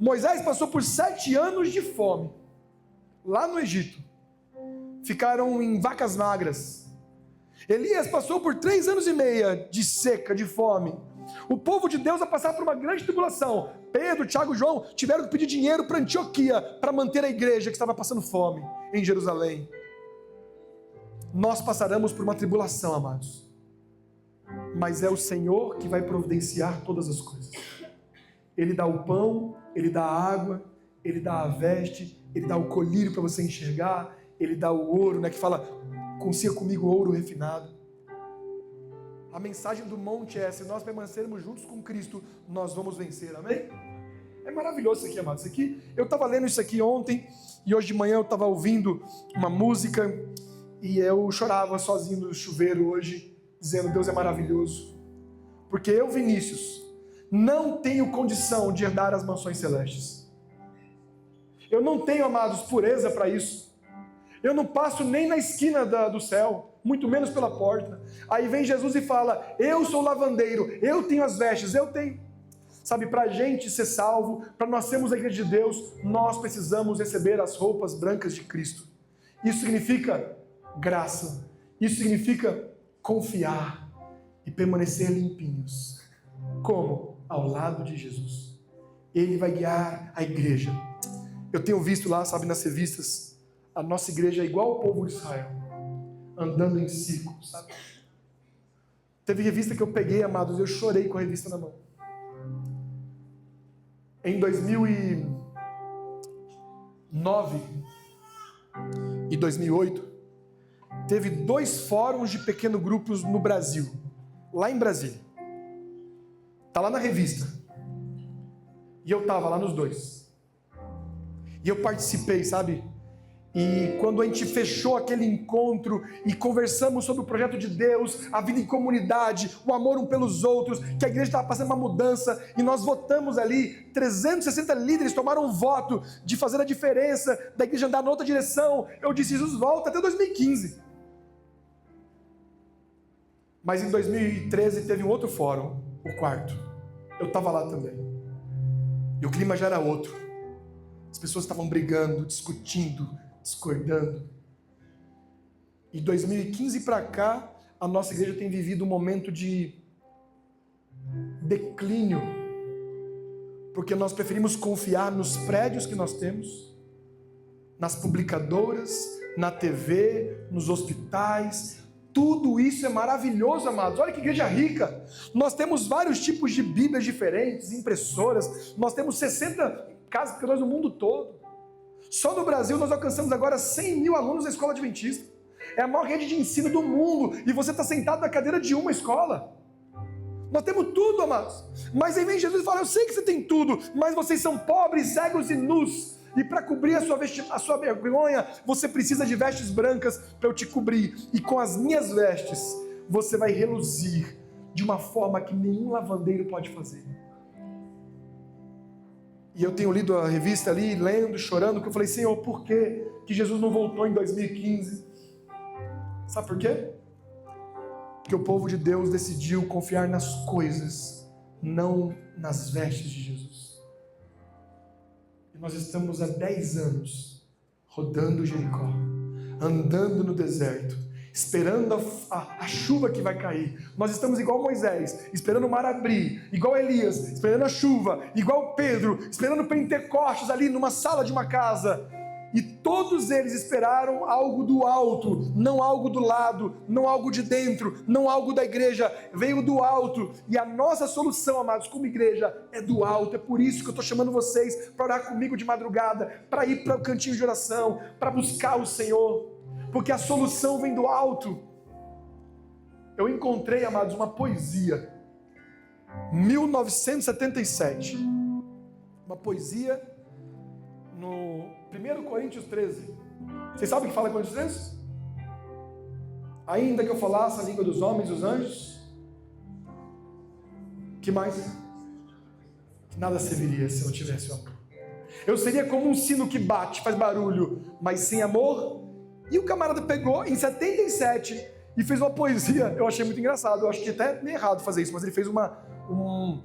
Moisés passou por 7 anos de fome, lá no Egito. Ficaram em vacas magras. Elias passou por 3 anos e meio de seca, de fome. O povo de Deus vai passar por uma grande tribulação. Pedro, Tiago e João tiveram que pedir dinheiro para Antioquia para manter a igreja que estava passando fome em Jerusalém. Nós passaremos por uma tribulação, amados, mas é o Senhor que vai providenciar todas as coisas. Ele dá o pão, Ele dá a água, Ele dá a veste, Ele dá o colírio para você enxergar, Ele dá o ouro, né, que fala, consiga comigo ouro refinado. A mensagem do monte é, se nós permanecermos juntos com Cristo, nós vamos vencer, amém? É maravilhoso isso aqui, amados. Isso aqui, eu estava lendo isso aqui ontem, e hoje de manhã eu estava ouvindo uma música, e eu chorava sozinho no chuveiro hoje, dizendo, Deus é maravilhoso. Porque eu, Vinícius, não tenho condição de herdar as mansões celestes. Eu não tenho, amados, pureza para isso. Eu não passo nem na esquina do céu, muito menos pela porta. Aí vem Jesus e fala, eu sou o lavandeiro, eu tenho as vestes, eu tenho. Sabe, para a gente ser salvo, para nós sermos a igreja de Deus, nós precisamos receber as roupas brancas de Cristo. Isso significa graça. Isso significa confiar e permanecer limpinhos. Como? Ao lado de Jesus. Ele vai guiar a igreja. Eu tenho visto lá, sabe, nas revistas, a nossa igreja é igual ao povo de Israel, andando em círculo, sabe? Teve revista que eu peguei, amados, eu chorei com a revista na mão. Em 2009 e 2008, teve 2 fóruns de pequenos grupos no Brasil, lá em Brasília. Está lá na revista. E eu estava lá nos 2. E eu participei, sabe? E quando a gente fechou aquele encontro e conversamos sobre o projeto de Deus, a vida em comunidade, o amor um pelos outros, que a igreja estava passando uma mudança, e nós votamos ali, 360 líderes tomaram um voto de fazer a diferença, da igreja andar em outra direção. Eu disse, Jesus, volta até 2015. Mas em 2013 teve um outro fórum, o quarto. Eu estava lá também. E o clima já era outro. As pessoas estavam brigando, discutindo, discordando. E 2015 para cá, a nossa igreja tem vivido um momento de declínio, porque nós preferimos confiar nos prédios que nós temos, nas publicadoras, na TV, nos hospitais. Tudo isso é maravilhoso, amados. Olha que igreja rica. Nós temos vários tipos de bíblias diferentes, impressoras. Nós temos 60 casas cristãs no mundo todo. Só no Brasil nós alcançamos agora 100 mil alunos na escola adventista. É a maior rede de ensino do mundo. E você está sentado na cadeira de uma escola. Nós temos tudo, amados. Mas aí vem Jesus e fala, eu sei que você tem tudo, mas vocês são pobres, cegos e nus. E para cobrir a sua vergonha, você precisa de vestes brancas para eu te cobrir. E com as minhas vestes, você vai reluzir de uma forma que nenhum lavandeiro pode fazer. E eu tenho lido a revista ali, lendo, chorando, que eu falei, Senhor, por que Jesus não voltou em 2015? Sabe por quê? Porque o povo de Deus decidiu confiar nas coisas, não nas vestes de Jesus. E nós estamos há 10 anos rodando Jericó, andando no deserto, esperando a chuva que vai cair. Nós estamos igual Moisés, esperando o mar abrir, igual Elias, esperando a chuva, igual Pedro, esperando Pentecostes ali numa sala de uma casa. E todos eles esperaram algo do alto, não algo do lado, não algo de dentro, não algo da igreja, veio do alto. E a nossa solução, amados, como igreja, é do alto. É por isso que eu estou chamando vocês para orar comigo de madrugada, para ir para o cantinho de oração, para buscar o Senhor, porque a solução vem do alto. Eu encontrei, amados, uma poesia, 1977, uma poesia no 1 Coríntios 13. Vocês sabem o que fala em Coríntios 13? Ainda que eu falasse a língua dos homens e dos anjos, que mais? Nada serviria se eu não tivesse o amor. Eu seria como um sino que bate, faz barulho, mas sem amor. E o camarada pegou em 77 e fez uma poesia. Eu achei muito engraçado. Eu acho que até meio errado fazer isso, mas ele fez eu não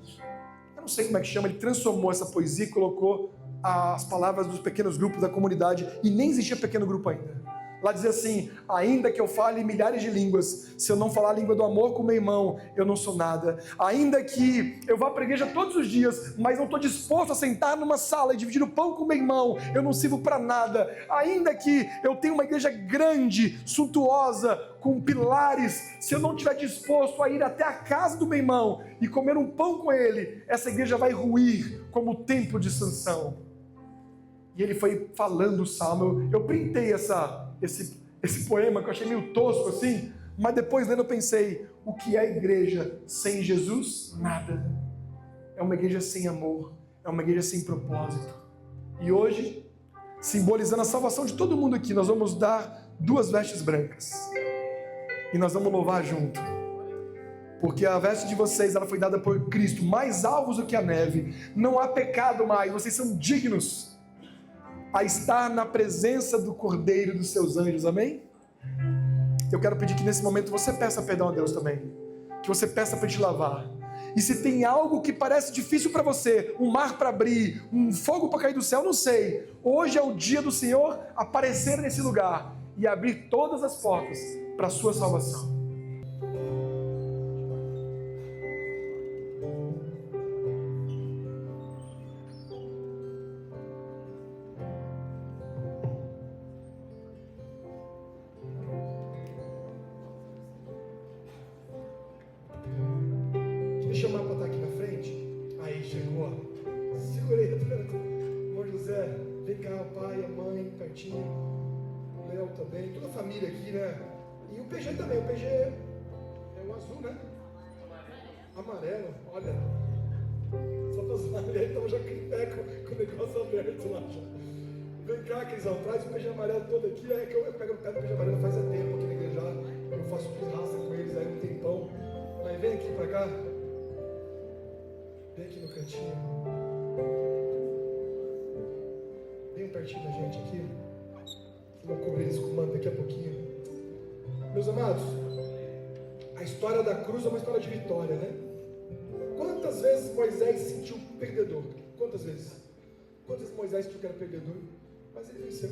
sei como é que chama. Ele transformou essa poesia e colocou as palavras dos pequenos grupos da comunidade, e nem existia pequeno grupo ainda. Lá dizia assim, ainda que eu fale milhares de línguas, se eu não falar a língua do amor com meu irmão, eu não sou nada. Ainda que eu vá para a igreja todos os dias, mas não estou disposto a sentar numa sala e dividir o pão com meu irmão, eu não sirvo para nada. Ainda que eu tenha uma igreja grande, suntuosa, com pilares, se eu não estiver disposto a ir até a casa do meu irmão e comer um pão com ele, essa igreja vai ruir como o templo de Sansão. E ele foi falando o salmo. Eu printei esse poema que eu achei meio tosco assim, mas depois lendo eu pensei, o que é a igreja sem Jesus? Nada. É uma igreja sem amor, é uma igreja sem propósito. E hoje, simbolizando a salvação de todo mundo aqui, nós vamos dar 2 vestes brancas e nós vamos louvar junto, porque a veste de vocês, ela foi dada por Cristo, mais alvos do que a neve. Não há pecado mais, vocês são dignos a estar na presença do Cordeiro e dos seus anjos, amém? Eu quero pedir que nesse momento você peça perdão a Deus também, que você peça para te lavar. E se tem algo que parece difícil para você, um mar para abrir, um fogo para cair do céu, não sei, hoje é o dia do Senhor aparecer nesse lugar e abrir todas as portas para a sua salvação. Chamar para estar aqui na frente. Aí chegou, segurei tanto. Irmão José, vem cá, o pai, a mãe, pertinho, o Léo também, toda a família aqui, né? E o PG também. O PG é o azul, né? Amarelo, olha. Só para os mulheres estão já com o negócio aberto lá já. Vem cá, Crisão, traz o peixe amarelo todo aqui. É que eu pego no pé do peixe amarelo faz tempo aqui na igreja. Eu faço pirraça com eles aí um tempão. Mas vem aqui pra cá. Vem aqui no cantinho. Vem pertinho da gente aqui. Vamos cobrir esse comando daqui a pouquinho. Meus amados, a história da cruz é uma história de vitória, né? Quantas vezes Moisés se sentiu perdedor? Quantas vezes? Quantas vezes Moisés sentiu que era perdedor? Mas ele venceu.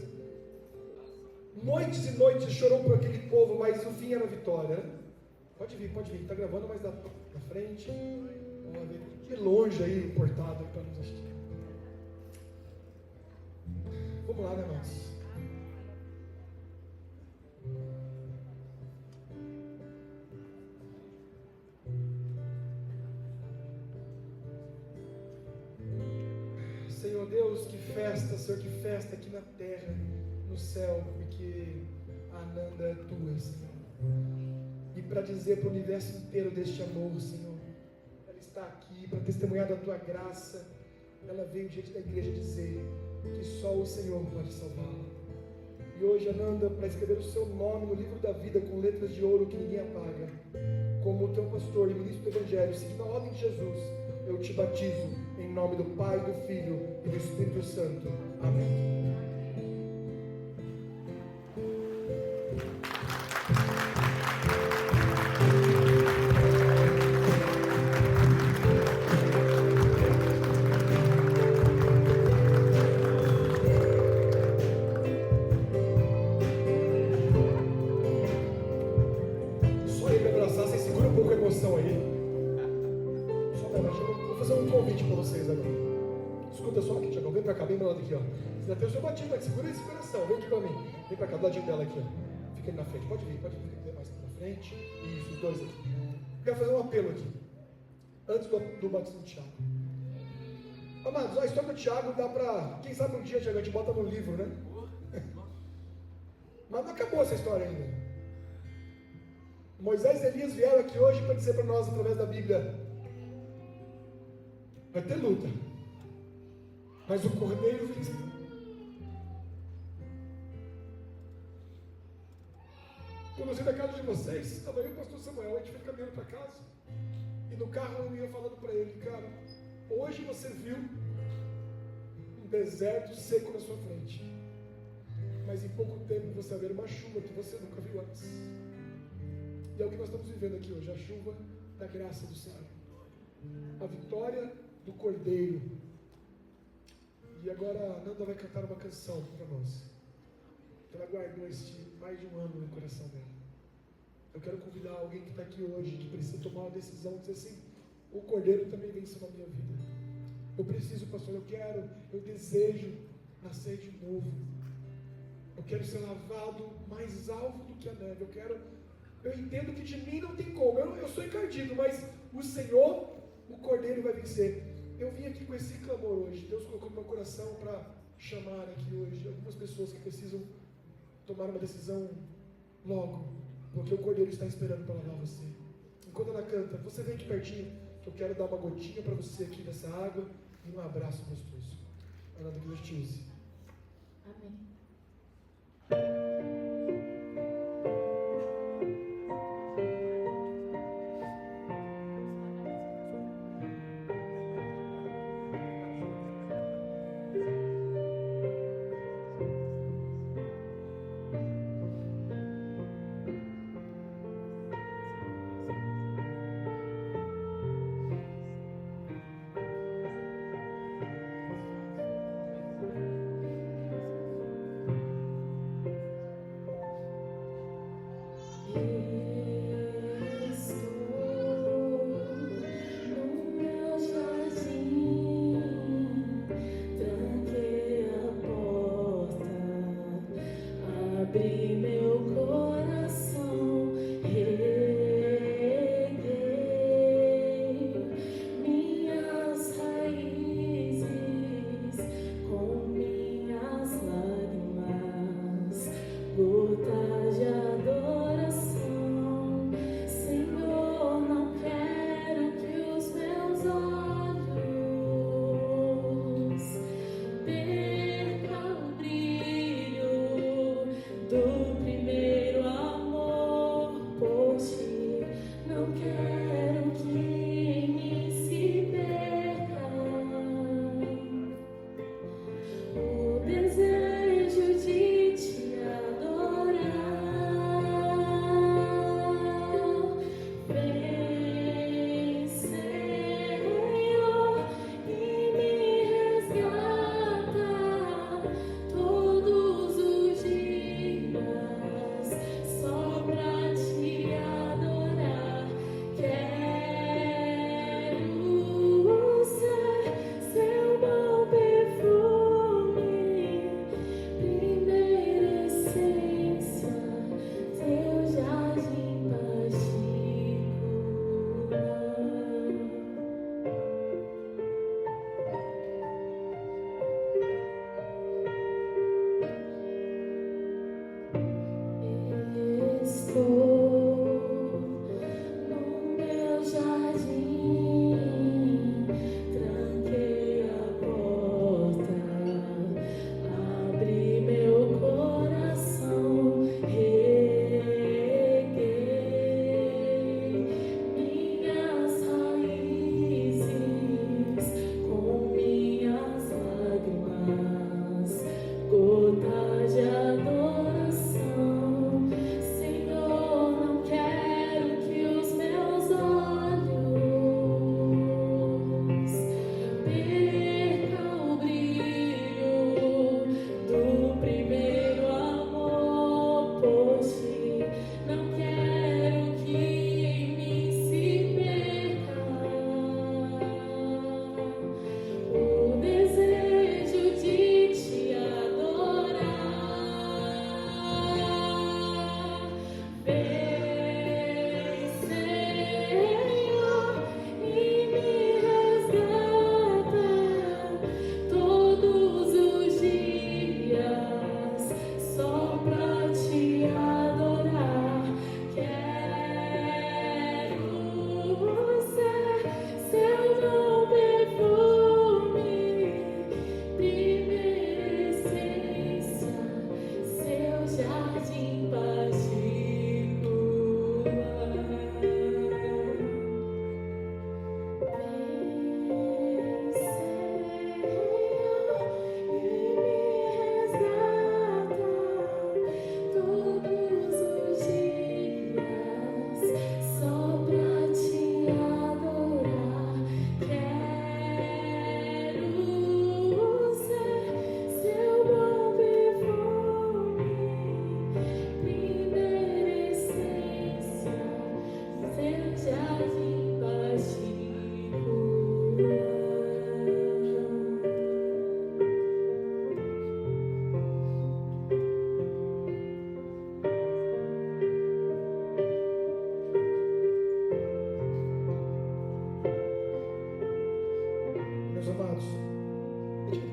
Noites e noites chorou por aquele povo, mas o fim era a vitória, né? Pode vir, está gravando, mas na frente. Vamos ver. De longe aí, importado para nos assistir. Vamos lá, né, irmãos? Senhor Deus, que festa, Senhor, que festa aqui na terra, no céu, porque a Ananda é tua, Senhor. E para dizer para o universo inteiro deste amor, Senhor, ela está aqui para testemunhar da tua graça. Ela veio diante da igreja dizer que só o Senhor pode salvá-la. E hoje, Ananda, para escrever o seu nome no livro da vida com letras de ouro que ninguém apaga, como o teu pastor e ministro do Evangelho, seguindo a ordem de Jesus, eu te batizo em nome do Pai, do Filho e do Espírito Santo. Amém. Só aí me abraçar, você segura um pouco a emoção aí. Vou fazer um convite para vocês agora. Escuta só aqui, Tiagão. Vem para cá, bem do lado aqui, ó. Você já tem o seu batismo aqui. Segura esse coração. Vem aqui para mim. Vem para cá, do ladinho dela aqui, ó. Fica ali na frente. Pode vir mais na frente. Isso, os dois aqui. Quero fazer um apelo aqui. Antes do batismo do Tiago. Amados, a história do Tiago dá para... Quem sabe um dia, Tiago, a gente bota no livro, né? Mas não acabou essa história ainda. Moisés e Elias vieram aqui hoje para dizer para nós, através da Bíblia, vai ter luta, mas o cordeiro venceu. Quando eu saí da casa de vocês, estava eu e o pastor Samuel, a gente foi caminhando para casa, e no carro eu ia falando para ele, cara, hoje você viu um deserto seco na sua frente, mas em pouco tempo você vai ver uma chuva que você nunca viu antes. E é o que nós estamos vivendo aqui hoje, a chuva da graça do Senhor, a vitória do Cordeiro. E agora a Nanda vai cantar uma canção para nós, que ela guardou mais de um ano no coração dela. Eu quero convidar alguém que está aqui hoje, que precisa tomar uma decisão, dizer assim, o Cordeiro também venceu na minha vida. Eu preciso, pastor, eu desejo nascer de novo. Eu quero ser lavado mais alvo do que a neve. Eu entendo que de mim não tem como. Eu sou encardido, mas o Senhor, o Cordeiro vai vencer. Eu vim aqui com esse clamor hoje. Deus colocou no meu coração para chamar aqui hoje algumas pessoas que precisam tomar uma decisão logo, porque o Cordeiro está esperando para lavar você. Enquanto ela canta, você vem aqui pertinho, que eu quero dar uma gotinha para você aqui dessa água e um abraço gostoso. Ana, que Deus te use. Amém.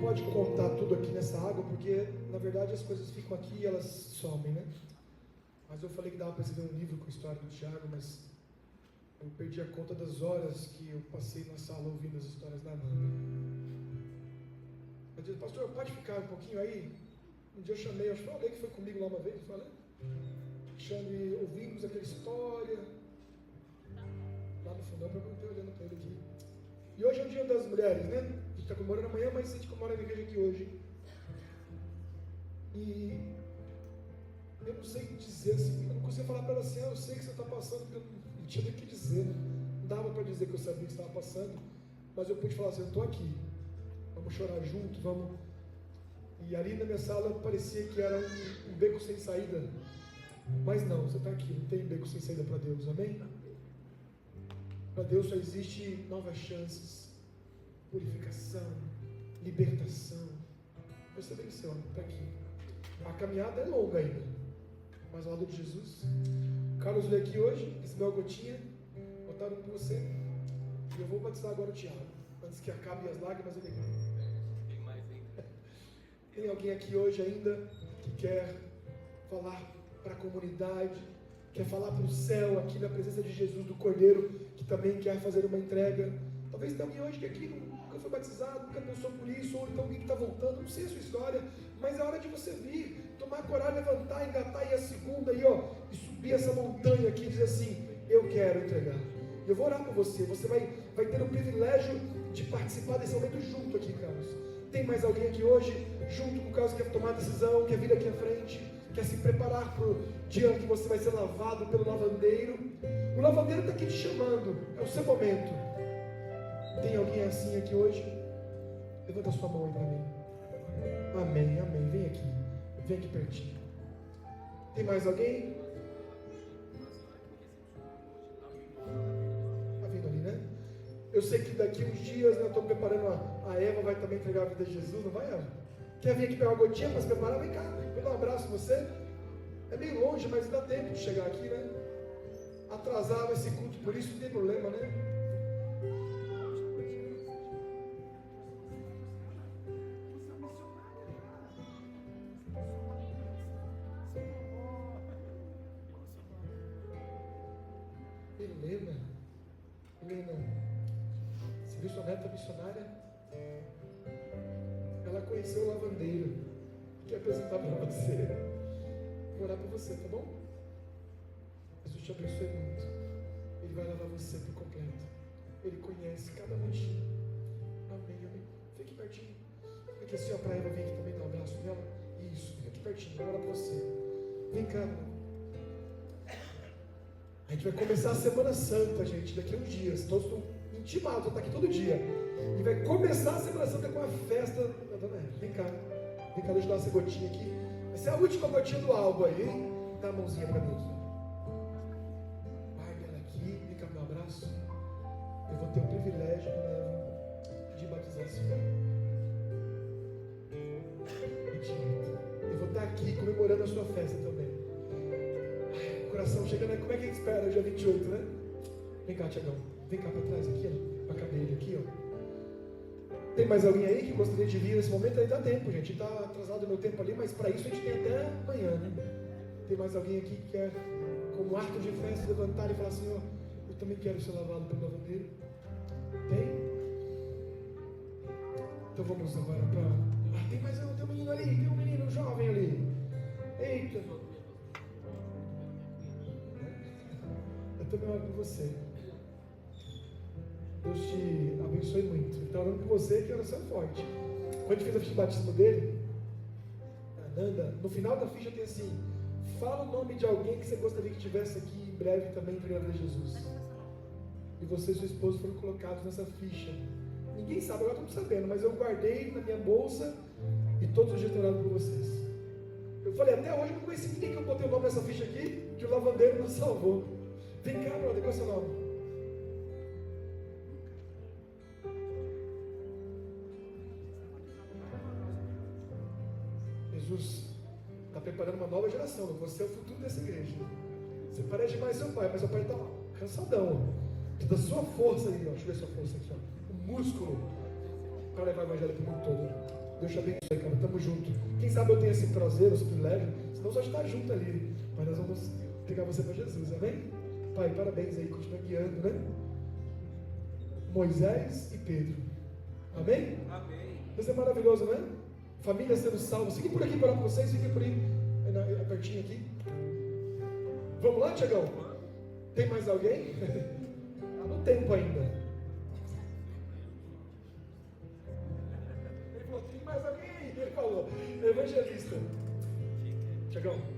Pode contar tudo aqui nessa água, porque na verdade as coisas ficam aqui e elas somem, né? Mas eu falei que dava para escrever um livro com a história do Tiago, mas eu perdi a conta das horas que eu passei na sala ouvindo as histórias da Amanda. Eu disse, pastor, pode ficar um pouquinho aí? Um dia eu chamei, acho que falei que foi comigo lá uma vez, falei. Ouvimos aquela história. Lá no fundão, para eu estar olhando para ele aqui. E hoje é o dia das mulheres, né? A gente está comemorando amanhã, mas a gente comemora na igreja aqui hoje. E eu não sei dizer assim, eu não consigo falar para ela assim, eu sei que você está passando, porque eu não tinha nem o que dizer. Não dava para dizer que eu sabia que você estava passando, mas eu pude falar assim, eu estou aqui. Vamos chorar junto, vamos. E ali na minha sala parecia que era um beco sem saída. Mas não, você está aqui, não tem beco sem saída para Deus, amém? Para Deus só existe novas chances, purificação, libertação. Você venceu, está aqui. A caminhada é longa ainda, mas ao lado de Jesus. Carlos veio aqui hoje, recebeu a gotinha, botaram com você. E eu vou batizar agora o Tiago, antes que acabem as lágrimas. Ele Tem mais ainda. Tem alguém aqui hoje ainda que quer falar para a comunidade, quer falar para o céu, aqui na presença de Jesus, do Cordeiro, que também quer fazer uma entrega. Talvez tenha alguém hoje que aqui nunca foi batizado, nunca pensou por isso, ou então alguém que está voltando, não sei a sua história, mas é hora de você vir, tomar coragem, levantar, engatar, e a segunda aí, ó, e subir essa montanha aqui, e dizer assim, Eu quero entregar. Eu vou orar por você. Você vai ter o privilégio de participar desse momento junto aqui, Carlos. Tem mais alguém aqui hoje, junto com o Carlos, que quer tomar decisão, quer vir aqui à frente, quer se preparar para o dia que você vai ser lavado pelo lavandeiro? O lavandeiro está aqui te chamando. É o seu momento. Tem alguém assim aqui hoje? Levanta a sua mão aí para mim. Amém, amém. Vem aqui. Vem aqui pertinho. Tem mais alguém? Está vindo ali, né? Eu sei que daqui uns dias, né, eu estou preparando a Eva, vai também entregar a vida de Jesus, não vai, Eva? Quer vir aqui pegar uma gotinha para se preparar? Vem cá, vou dar um abraço em você. É meio longe, mas dá tempo de chegar aqui, né? Atrasava esse culto, por isso não tem problema, né? Helena, você viu sua neta missionária? Ela conheceu o lavandeiro. Quer apresentar para você. Vou orar por você, tá bom? Jesus te abençoe muito. Ele vai lavar você por completo. Ele conhece cada manchinha. Amém, amém. Fique pertinho. Vem aqui assim, ó, para ela. Vem aqui também, dá um abraço nela. Isso, vem aqui pertinho. Vou orar por você. Vem cá. A gente vai começar a Semana Santa, gente, daqui a uns dias. Todos estão intimados, vão estar aqui todo dia. E vai começar a Semana Santa com a festa. Vem cá, deixa eu dar essa gotinha aqui. Vai ser a última gotinha do álbum aí, hein? Dá a mãozinha para mim aqui. Guarda ela aqui, vem cá, meu abraço. Eu vou ter o privilégio de batizar a senhora. Eu vou estar aqui comemorando a sua festa também. Coração chega, né? Como é que a gente espera? Hoje é 28, né? Vem cá, Tiagão. Vem cá para trás aqui, ó. Para a cadeira aqui, ó. Tem mais alguém aí que gostaria de vir nesse momento? Aí dá tempo, gente. Está atrasado o meu tempo ali, mas para isso a gente tem até amanhã, né? Tem mais alguém aqui que quer, como ato de fé, se levantar e falar assim, ó, eu também quero ser lavado pelo lavandeiro? Tem? Então vamos agora para... tem mais um, tem um menino ali, tem um menino, um jovem ali. Eita! Eu também oro por você. Deus te abençoe muito. Ele está orando por você, que oração forte. Quando a gente fez a ficha de batismo dele, a Nanda, no final da ficha tem assim: fala o nome de alguém que você gostaria que estivesse aqui em breve também entregando a Jesus. E você e sua esposa foram colocados nessa ficha. Ninguém sabe, agora estamos sabendo, mas eu guardei na minha bolsa e todos os dias tenho orado por vocês. Eu falei, até hoje eu não conheci ninguém que eu botei o nome nessa ficha aqui, que o lavandeiro nos salvou. Vem cá, brother, qual é o seu nome? Jesus está preparando uma nova geração. Você é o futuro dessa igreja. Você parece demais seu pai, mas seu pai está cansadão. Toda a sua força aí, ó. Deixa eu ver sua força aqui, ó. O músculo para levar o evangelho para o mundo todo. Deus te abençoe, cara. Tamo junto. Quem sabe eu tenho esse prazer, esse privilégio. Senão só estar junto ali. Mas nós vamos pegar você para Jesus, amém? Pai, parabéns aí, continua guiando, né? Moisés e Pedro. Amém? Amém. Deus é maravilhoso, né? Família sendo salva. Fiquem por aqui para vocês, fiquem por aí, pertinho aqui. Vamos lá, Tiagão? Tem mais alguém? Está no tempo ainda. Ele falou, tem mais alguém aí? Ele falou, evangelista. Tiagão.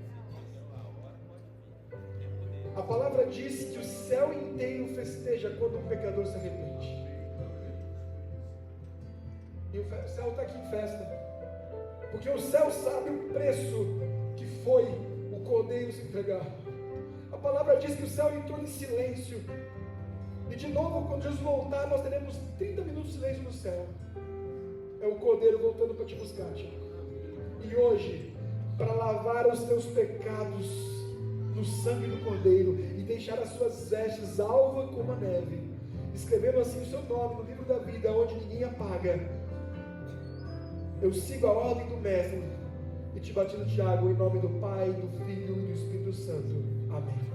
A palavra diz que o céu inteiro festeja quando um pecador se arrepende. E o céu está aqui em festa. Porque o céu sabe o preço que foi o cordeiro se entregar. A palavra diz que o céu entrou em silêncio. E de novo, quando Jesus voltar, nós teremos 30 minutos de silêncio no céu. É o cordeiro voltando para te buscar, Tiago. E hoje, para lavar os teus pecados no sangue do cordeiro e deixar as suas vestes alvas como a neve, escrevendo assim o seu nome no livro da vida, onde ninguém apaga, eu sigo a ordem do mestre e te batizo, Tiago, em nome do Pai, do Filho e do Espírito Santo. Amém.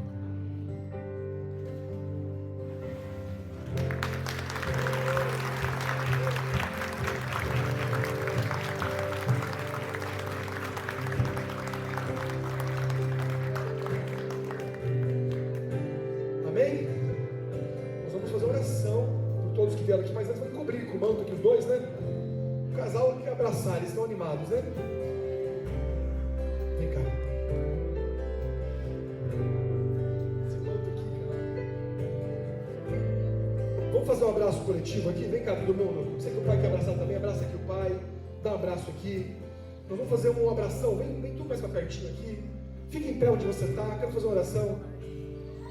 Amém? oração por todos que vieram aqui, mas antes vamos cobrir com o manto aqui os dois, né? O casal quer abraçar, eles estão animados, né? Vem cá. Esse manto aqui, cara. Vamos fazer um abraço coletivo aqui? Vem cá, todo mundo. Você que o pai quer abraçar também, abraça aqui o pai. Dá um abraço aqui. Nós vamos fazer uma abração. Vem tu mais pra pertinho aqui. Fica em pé onde você está. Quero fazer uma oração.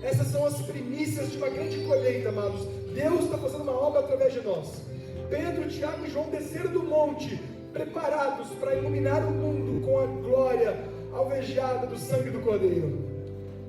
Essas são as primícias de uma grande colheita, amados. Deus está fazendo uma obra através de nós. Pedro, Tiago e João desceram do monte, preparados para iluminar o mundo com a glória alvejada do sangue do Cordeiro.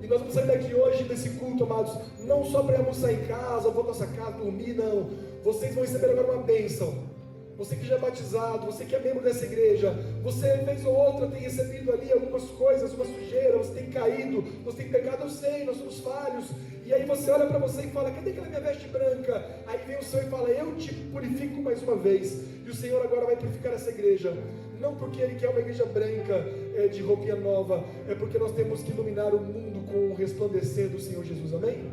E nós vamos sair daqui hoje desse culto, amados, não só para almoçar em casa, ou para nossa casa, dormir, não. Vocês vão receber agora uma bênção. Você que já é batizado, você que é membro dessa igreja, você vez ou outra tem recebido ali algumas coisas, uma sujeira, você tem caído, você tem pecado, eu sei, nós somos falhos. E aí você olha para você e fala, cadê aquela minha veste branca? Aí vem o Senhor e fala, eu te purifico mais uma vez. E o Senhor agora vai purificar essa igreja. Não porque Ele quer uma igreja branca, de roupinha nova, é porque nós temos que iluminar o mundo com o resplandecer do Senhor Jesus, amém?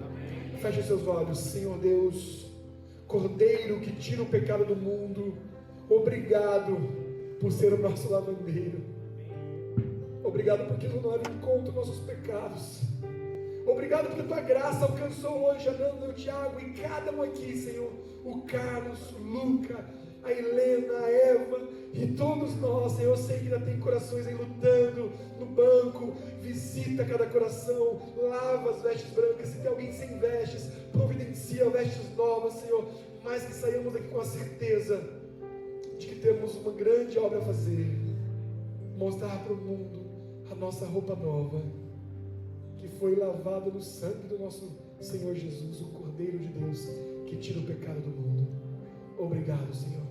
Feche os seus olhos. Senhor Deus, Cordeiro que tira o pecado do mundo, obrigado por ser o nosso lavandeiro. Obrigado porque tu não leva em conta os nossos pecados. Obrigado porque tua graça alcançou hoje a Nanda, o Tiago e cada um aqui, Senhor. O Carlos, o Luca, a Helena, a Eva e todos nós, Senhor. Eu sei que ainda tem corações aí lutando no banco. Visita cada coração, lava as vestes brancas. Se tem alguém sem vestes, providencia vestes novas, Senhor. Mas que saiamos aqui com a certeza de que temos uma grande obra a fazer, mostrar para o mundo a nossa roupa nova, que foi lavada no sangue do nosso Senhor Jesus, o Cordeiro de Deus, que tira o pecado do mundo. Obrigado, Senhor.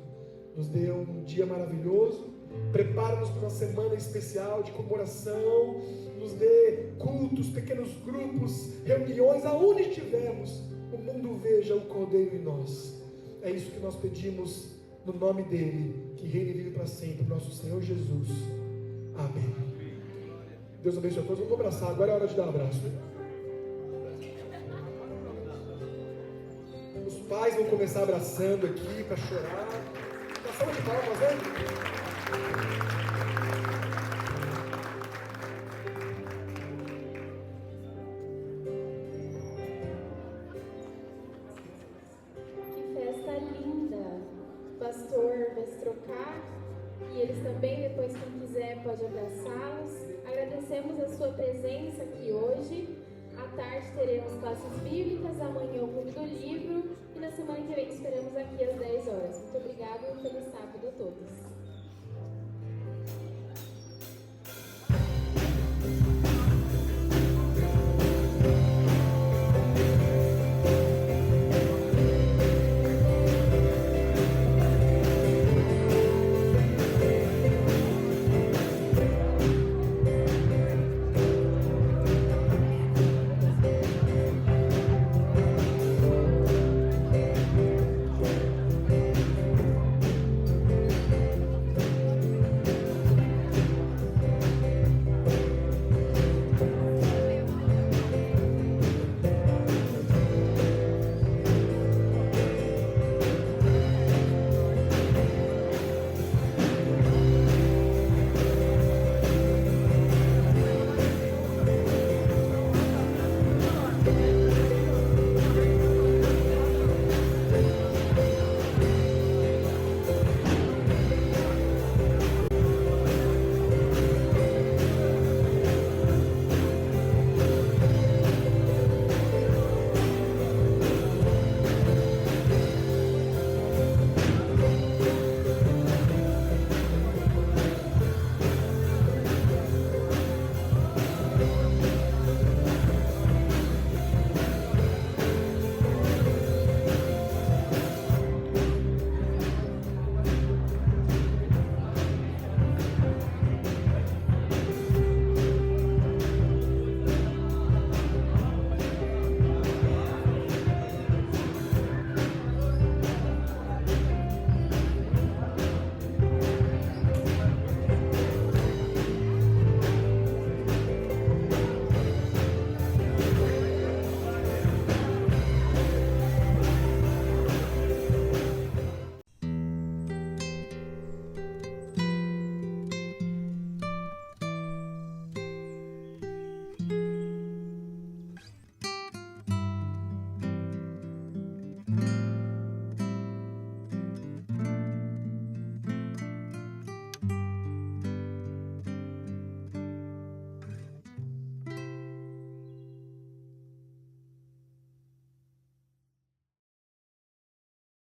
Nos dê um dia maravilhoso, prepara-nos para uma semana especial de comemoração, nos dê cultos, pequenos grupos, reuniões, aonde estivermos, o mundo veja o Cordeiro em nós. É isso que nós pedimos, no nome dele, que reina e vive para sempre, nosso Senhor Jesus. Amém. Deus abençoe a todos. Vamos abraçar. Agora é hora de dar um abraço. Os pais vão começar abraçando aqui para chorar. Uma salva de palmas, né? Pastor vai se trocar e eles também, depois quem quiser pode abraçá-los. Agradecemos a sua presença aqui hoje. À tarde teremos classes bíblicas, amanhã o culto do